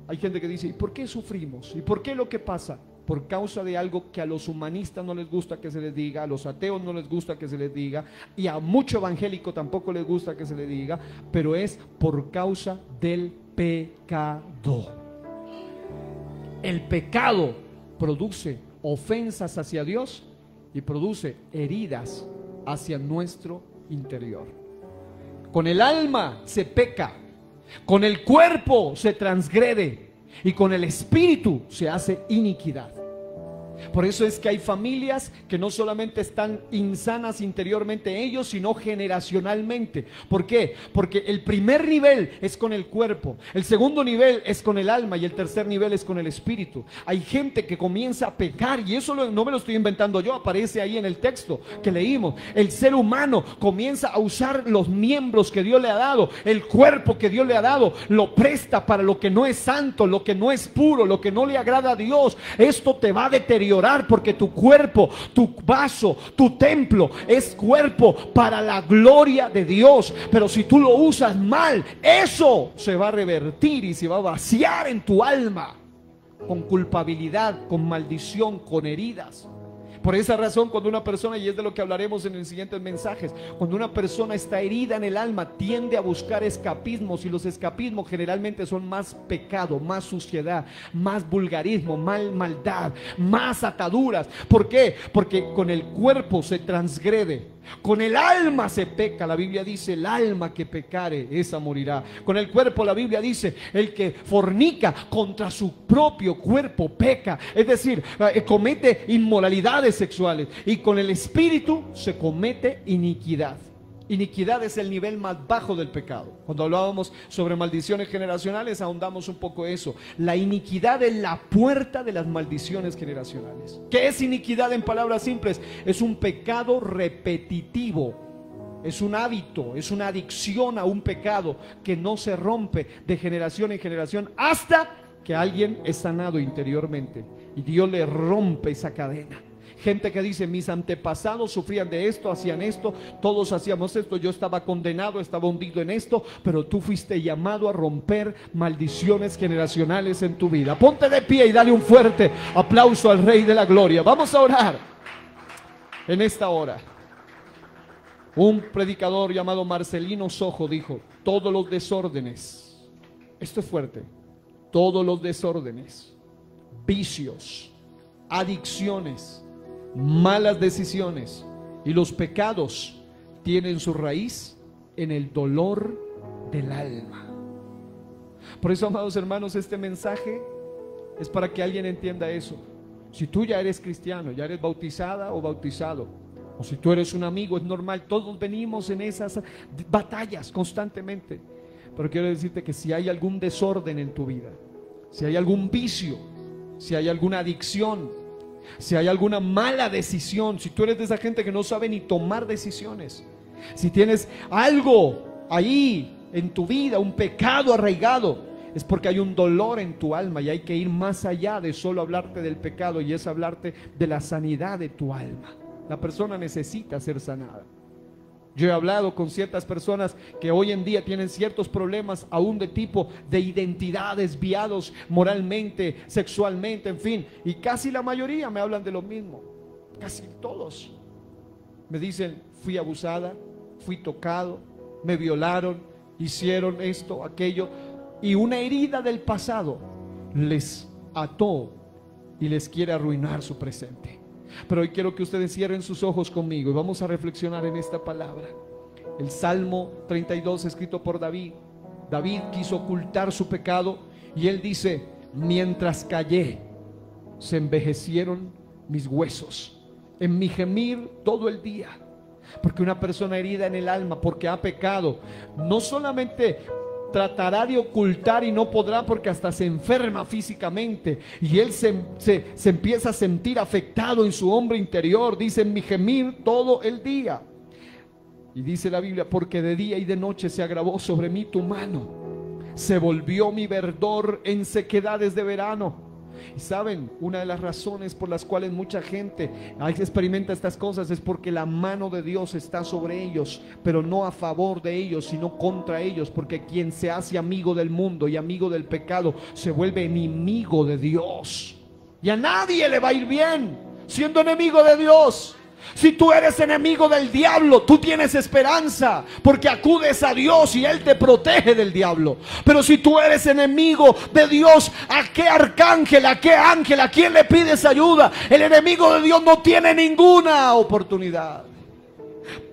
hay gente que dice, ¿y por qué sufrimos? ¿Y por qué lo que pasa? Por causa de algo que a los humanistas no les gusta que se les diga, a los ateos no les gusta que se les diga, y a mucho evangélico tampoco les gusta que se les diga, pero es por causa del pecado. El pecado produce ofensas hacia Dios y produce heridas hacia nuestro interior. Con el alma se peca, con el cuerpo se transgrede, y con el espíritu se hace iniquidad. Por eso es que hay familias que no solamente están insanas interiormente ellos, sino generacionalmente. ¿Por qué? Porque el primer nivel es con el cuerpo, el segundo nivel es con el alma y el tercer nivel es con el espíritu. Hay gente que comienza a pecar, y eso no me lo estoy inventando yo, aparece ahí en el texto que leímos. El ser humano comienza a usar los miembros que Dios le ha dado, el cuerpo que Dios le ha dado, lo presta para lo que no es santo, lo que no es puro, lo que no le agrada a Dios. Esto te va a deteriorar, porque tu cuerpo, tu vaso, tu templo es cuerpo para la gloria de Dios. Pero si tú lo usas mal, eso se va a revertir y se va a vaciar en tu alma, con culpabilidad, con maldición, con heridas. Por esa razón, cuando una persona, y es de lo que hablaremos en los siguientes mensajes, cuando una persona está herida en el alma, tiende a buscar escapismos, y los escapismos generalmente son más pecado, más suciedad, más vulgarismo, más maldad, más ataduras. ¿Por qué? Porque con el cuerpo se transgrede, con el alma se peca. La Biblia dice: el alma que pecare, esa morirá. Con el cuerpo, la Biblia dice: el que fornica contra su propio cuerpo peca. Es decir, comete inmoralidades sexuales. Y con el espíritu se comete iniquidad. Iniquidad es el nivel más bajo del pecado. Cuando hablábamos sobre maldiciones generacionales, ahondamos un poco eso. La iniquidad es la puerta de las maldiciones generacionales. ¿Qué es iniquidad en palabras simples? Es un pecado repetitivo, es un hábito, es una adicción a un pecado que no se rompe de generación en generación hasta que alguien es sanado interiormente y Dios le rompe esa cadena. Gente que dice: mis antepasados sufrían de esto, hacían esto, todos hacíamos esto, yo estaba condenado, estaba hundido en esto, pero tú fuiste llamado a romper maldiciones generacionales en tu vida. Ponte de pie y dale un fuerte aplauso al Rey de la Gloria. Vamos a orar en esta hora. Un predicador llamado Marcelino Sojo dijo: todos los desórdenes, esto es fuerte, todos los desórdenes, vicios, adicciones, malas decisiones y los pecados tienen su raíz en el dolor del alma. Por eso, amados hermanos, este mensaje es para que alguien entienda eso. Si tú ya eres cristiano, ya eres bautizada o bautizado, o si tú eres un amigo, es normal, todos venimos en esas batallas constantemente. Pero quiero decirte que si hay algún desorden en tu vida, si hay algún vicio, si hay alguna adicción, si hay alguna mala decisión, si tú eres de esa gente que no sabe ni tomar decisiones, si tienes algo ahí en tu vida, un pecado arraigado, es porque hay un dolor en tu alma, y hay que ir más allá de solo hablarte del pecado, y es hablarte de la sanidad de tu alma. La persona necesita ser sanada. Yo he hablado con ciertas personas que hoy en día tienen ciertos problemas aún de tipo de identidad, desviados moralmente, sexualmente, en fin, y casi la mayoría me hablan de lo mismo. Casi todos me dicen: fui abusada, fui tocado, me violaron, hicieron esto, aquello, y una herida del pasado les ató y les quiere arruinar su presente. Pero hoy quiero que ustedes cierren sus ojos conmigo y vamos a reflexionar en esta palabra. El Salmo 32, escrito por David. David quiso ocultar su pecado y él dice: mientras callé, se envejecieron mis huesos, en mi gemir todo el día. Porque una persona herida en el alma porque ha pecado, no solamente tratará de ocultar y no podrá, porque hasta se enferma físicamente y él se empieza a sentir afectado en su hombre interior. Dice: en mi gemir todo el día. Y dice la Biblia: porque de día y de noche se agravó sobre mí tu mano, se volvió mi verdor en sequedades de verano. Y saben, una de las razones por las cuales mucha gente experimenta estas cosas es porque la mano de Dios está sobre ellos, pero no a favor de ellos, sino contra ellos. Porque quien se hace amigo del mundo y amigo del pecado se vuelve enemigo de Dios. Y a nadie le va a ir bien siendo enemigo de Dios. Si tú eres enemigo del diablo, tú tienes esperanza, porque acudes a Dios y Él te protege del diablo. Pero si tú eres enemigo de Dios, ¿a qué arcángel, a qué ángel, a quién le pides ayuda? El enemigo de Dios no tiene ninguna oportunidad.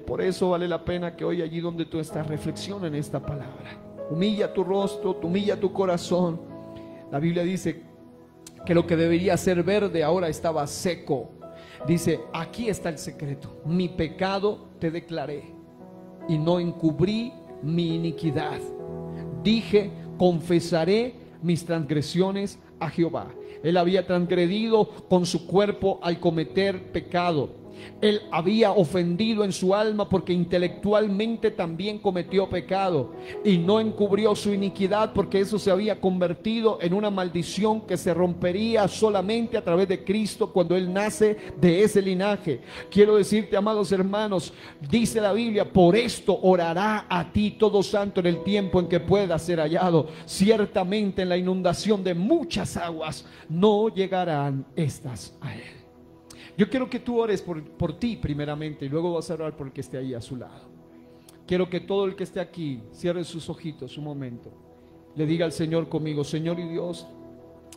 Por eso vale la pena que hoy, allí donde tú estás, reflexiona en esta palabra. Humilla tu rostro, humilla tu corazón. La Biblia dice que lo que debería ser verde ahora estaba seco. Dice, aquí está el secreto: mi pecado te declaré y no encubrí mi iniquidad. Dije, confesaré mis transgresiones a Jehová. Él había transgredido con su cuerpo al cometer pecado. Él había ofendido en su alma porque intelectualmente también cometió pecado, y no encubrió su iniquidad, porque eso se había convertido en una maldición que se rompería solamente a través de Cristo cuando Él nace de ese linaje. Quiero decirte, amados hermanos, dice la Biblia, por esto orará a ti todo santo en el tiempo en que pueda ser hallado. Ciertamente en la inundación de muchas aguas no llegarán estas a Él. Yo quiero que tú ores por ti primeramente, y luego vas a orar por el que esté ahí a su lado. Quiero que todo el que esté aquí cierre sus ojitos un momento, le diga al Señor conmigo: Señor y Dios,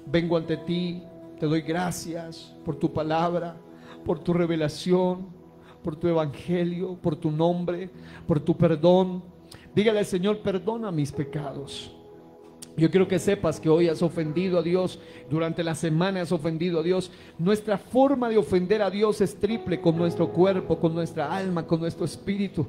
vengo ante ti, te doy gracias por tu palabra, por tu revelación, por tu evangelio, por tu nombre, por tu perdón. Dígale al Señor: perdona mis pecados. Yo quiero que sepas que hoy has ofendido a Dios, durante la semana has ofendido a Dios. Nuestra forma de ofender a Dios es triple: con nuestro cuerpo, con nuestra alma, con nuestro espíritu.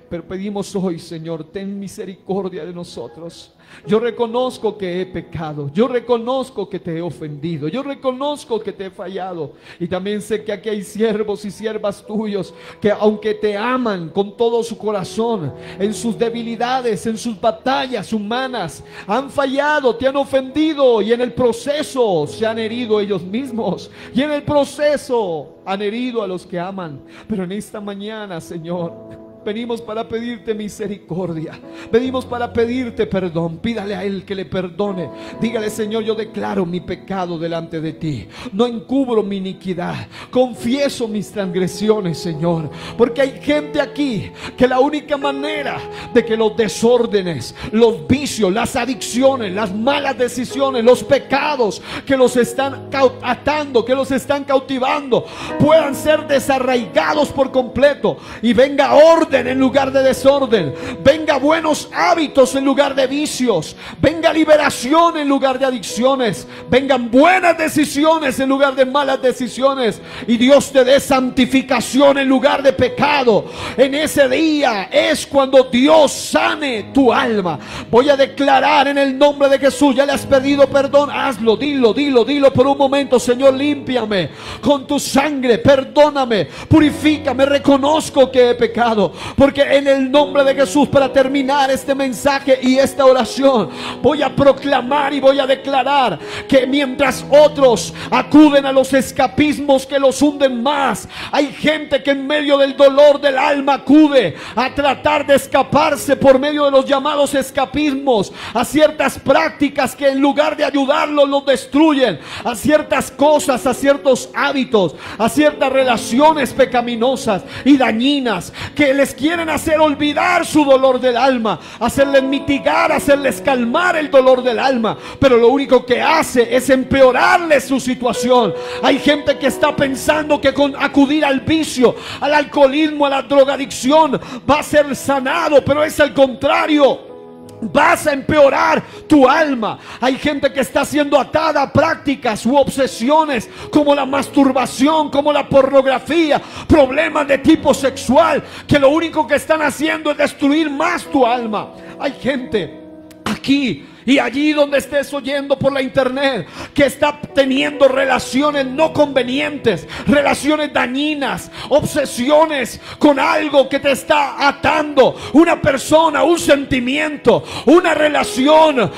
Pero pedimos hoy, Señor, ten misericordia de nosotros. Yo reconozco que he pecado, yo reconozco que te he ofendido, yo reconozco que te he fallado, y también sé que aquí hay siervos y siervas tuyos que, aunque te aman con todo su corazón, en sus debilidades, en sus batallas humanas, han fallado, te han ofendido, y en el proceso se han herido ellos mismos, y en el proceso han herido a los que aman. Pero en esta mañana, Señor, venimos para pedirte misericordia, venimos para pedirte perdón. Pídale a Él que le perdone. Dígale: Señor, yo declaro mi pecado delante de ti, no encubro mi iniquidad, confieso mis transgresiones, Señor. Porque hay gente aquí que la única manera de que los desórdenes, los vicios, las adicciones, las malas decisiones, los pecados que los están atando, que los están cautivando, puedan ser desarraigados por completo, y venga orden en lugar de desorden, venga buenos hábitos en lugar de vicios, venga liberación en lugar de adicciones, vengan buenas decisiones en lugar de malas decisiones, y Dios te dé santificación en lugar de pecado. En ese día es cuando Dios sane tu alma. Voy a declarar en el nombre de Jesús: ya le has pedido perdón, hazlo, dilo por un momento: Señor, límpiame con tu sangre, perdóname, purifícame, reconozco que he pecado. Porque en el nombre de Jesús, para terminar este mensaje y esta oración, voy a proclamar y voy a declarar que mientras otros acuden a los escapismos que los hunden más, hay gente que en medio del dolor del alma acude a tratar de escaparse por medio de los llamados escapismos, a ciertas prácticas que en lugar de ayudarlos los destruyen, a ciertas cosas, a ciertos hábitos, a ciertas relaciones pecaminosas y dañinas que les quieren hacer olvidar su dolor del alma, hacerles mitigar, hacerles calmar el dolor del alma, pero lo único que hace es empeorarles su situación. Hay gente que está pensando que con acudir al vicio, al alcoholismo, a la drogadicción va a ser sanado, pero es al contrario. Vas a empeorar tu alma. Hay gente que está siendo atada a prácticas u obsesiones como la masturbación, como la pornografía, problemas de tipo sexual, que lo único que están haciendo es destruir más tu alma. Hay gente aquí y allí donde estés oyendo por la internet que está teniendo relaciones no convenientes, relaciones dañinas, obsesiones con algo que te está atando, una persona, un sentimiento, una relación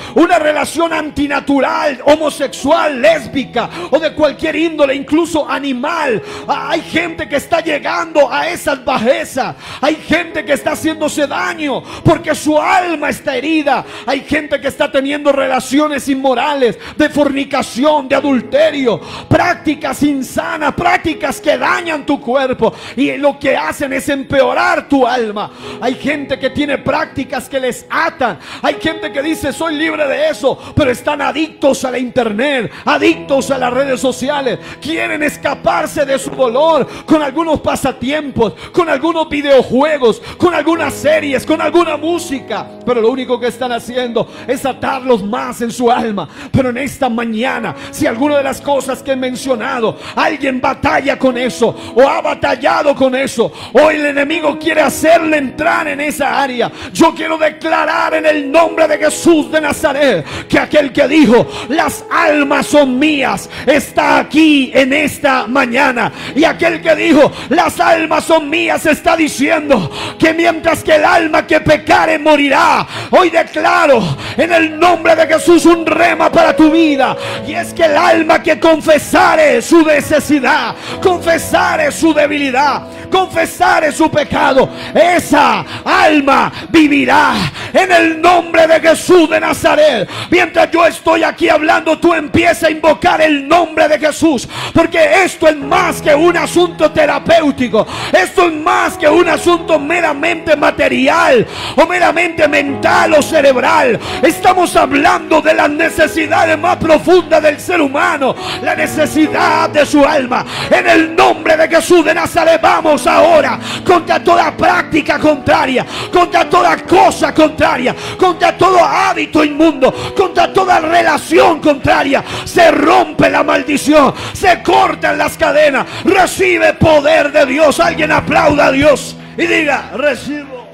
antinatural, homosexual, lésbica o de cualquier índole, incluso animal. Hay gente que está llegando a esas bajezas, hay gente que está haciéndose daño porque su alma está herida, hay gente que está teniendo relaciones inmorales, de fornicación, de adulterio, prácticas insanas, prácticas que dañan tu cuerpo y lo que hacen es empeorar tu alma. Hay gente que tiene prácticas que les atan, hay gente que dice: soy libre de eso, pero están adictos a la internet, adictos a las redes sociales, quieren escaparse de su dolor con algunos pasatiempos, con algunos videojuegos, con algunas series, con alguna música, pero lo único que están haciendo es tratarlos más en su alma. Pero en esta mañana, si alguna de las cosas que he mencionado, alguien batalla con eso o ha batallado con eso, o el enemigo quiere hacerle entrar en esa área, yo quiero declarar en el nombre de Jesús de Nazaret que aquel que dijo las almas son mías está aquí en esta mañana, y aquel que dijo las almas son mías está diciendo que mientras que el alma que pecare morirá. Hoy declaro en el nombre de Jesús un rema para tu vida, y es que el alma que confesare su necesidad, confesare su debilidad, confesare su pecado, esa alma vivirá en el nombre de Jesús de Nazaret. Mientras yo estoy aquí hablando, tú empieza a invocar el nombre de Jesús, porque esto es más que un asunto terapéutico, esto es más que un asunto meramente material o meramente mental o cerebral. Estamos hablando de las necesidades más profundas del ser humano, la necesidad de su alma. En el nombre de Jesús de Nazaret vamos ahora contra toda práctica contraria, contra toda cosa contraria, contra todo hábito inmundo, contra toda relación contraria. Se rompe la maldición, se cortan las cadenas, recibe poder de Dios. Alguien aplauda a Dios y diga: recibo,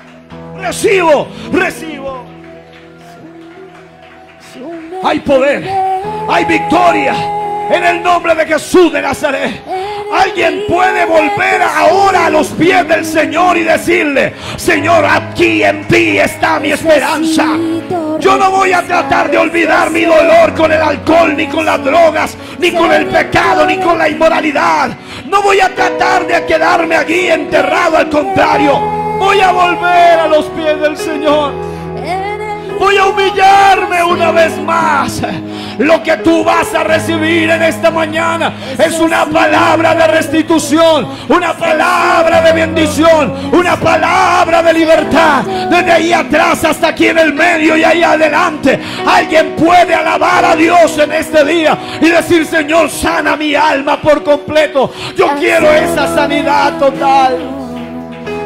recibo, recibo. Hay poder, hay victoria en el nombre de Jesús de Nazaret. Alguien puede volver ahora a los pies del Señor y decirle: Señor, aquí en ti está mi esperanza. Yo no voy a tratar de olvidar mi dolor con el alcohol, ni con las drogas, ni con el pecado, ni con la inmoralidad. No voy a tratar de quedarme allí enterrado. Al contrario, voy a volver a los pies del Señor. Voy a humillarme una vez más. Lo que tú vas a recibir en esta mañana es una palabra de restitución, una palabra de bendición, una palabra de libertad. Desde ahí atrás hasta aquí en el medio y ahí adelante, alguien puede alabar a Dios en este día y decir: Señor, sana mi alma por completo. Yo quiero esa sanidad total.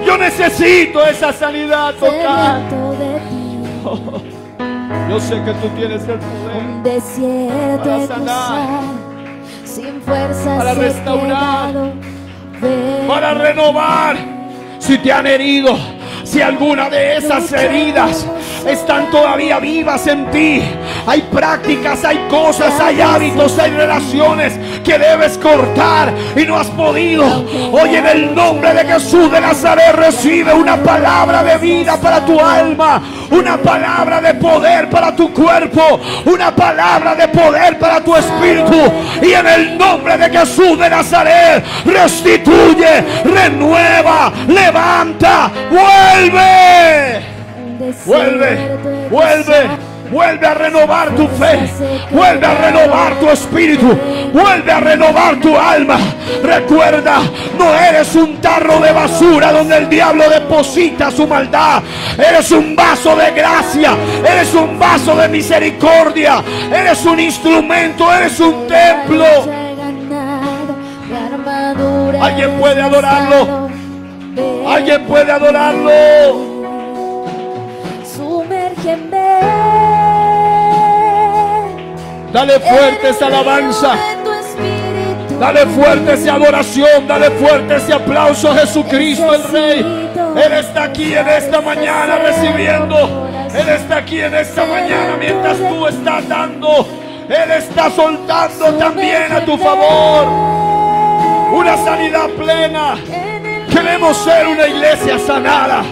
Yo necesito esa sanidad total. Yo sé que tú tienes el poder para sanar, sin fuerzas, para restaurar, para renovar. Si te han herido, si alguna de esas heridas están todavía vivas en ti, hay prácticas, hay cosas, hay hábitos, hay relaciones que debes cortar y no has podido. Hoy en el nombre de Jesús de Nazaret recibe una palabra de vida para tu alma, una palabra de poder para tu cuerpo, una palabra de poder para tu espíritu. Y en el nombre de Jesús de Nazaret restituye, renueva, levanta, vuelve. Vuelve, vuelve, vuelve a renovar tu fe, vuelve a renovar tu espíritu, vuelve a renovar tu alma. Recuerda, no eres un tarro de basura donde el diablo deposita su maldad. Eres un vaso de gracia, eres un vaso de misericordia, eres un instrumento, eres un templo. Alguien puede adorarlo, alguien puede adorarlo. Dale fuerte esa alabanza, dale fuerte esa adoración, dale fuerte ese aplauso a Jesucristo el Rey. Él está aquí en esta mañana recibiendo, Él está aquí en esta mañana mientras tú estás dando, Él está soltando también a tu favor una sanidad plena. Queremos ser una iglesia sanada,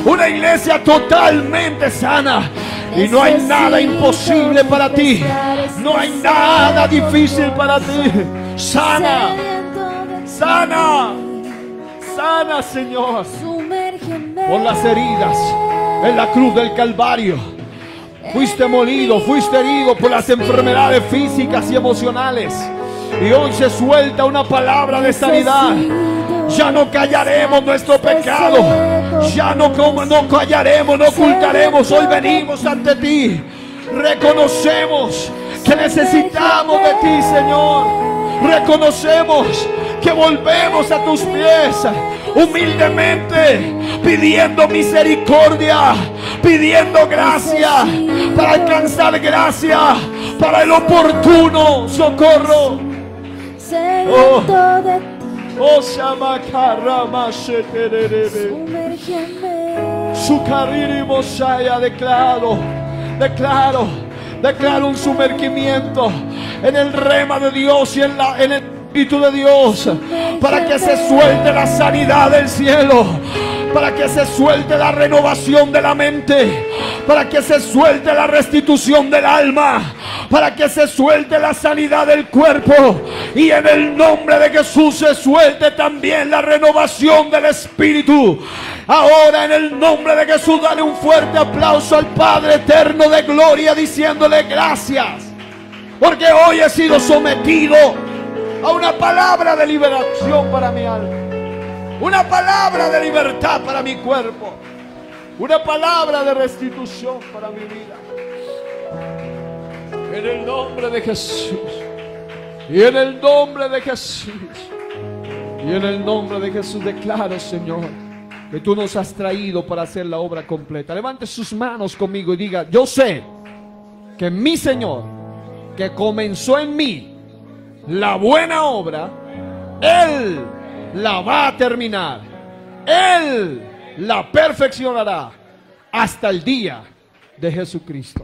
una iglesia totalmente sana. Y no hay nada imposible para ti, no hay nada difícil para ti. Sana, sana, sana, Señor. Por las heridas en la cruz del Calvario fuiste molido, fuiste herido por las enfermedades físicas y emocionales. Y hoy se suelta una palabra de sanidad. Ya no callaremos nuestro pecado, ya no callaremos, no ocultaremos. Hoy venimos ante ti, reconocemos que necesitamos de ti, Señor. Reconocemos que volvemos a tus pies humildemente, pidiendo misericordia, pidiendo gracia, para alcanzar gracia, para el oportuno socorro. Oh, oh, Shamakarama Sheterebe. Sukariri Mosaya, declaro un sumergimiento en el rema de Dios y en el Espíritu de Dios, para que se suelte la sanidad del cielo, para que se suelte la renovación de la mente, para que se suelte la restitución del alma, para que se suelte la sanidad del cuerpo, y en el nombre de Jesús se suelte también la renovación del espíritu. Ahora, en el nombre de Jesús, dale un fuerte aplauso al Padre eterno de gloria, diciéndole gracias, porque hoy he sido sometido a una palabra de liberación para mi alma, una palabra de libertad para mi cuerpo, una palabra de restitución para mi vida. En el nombre de Jesús, y en el nombre de Jesús, y en el nombre de Jesús declaro, Señor, que tú nos has traído para hacer la obra completa. Levante sus manos conmigo y diga: yo sé que mi Señor, que comenzó en mí la buena obra, Él la va a terminar, Él la perfeccionará hasta el día de Jesucristo.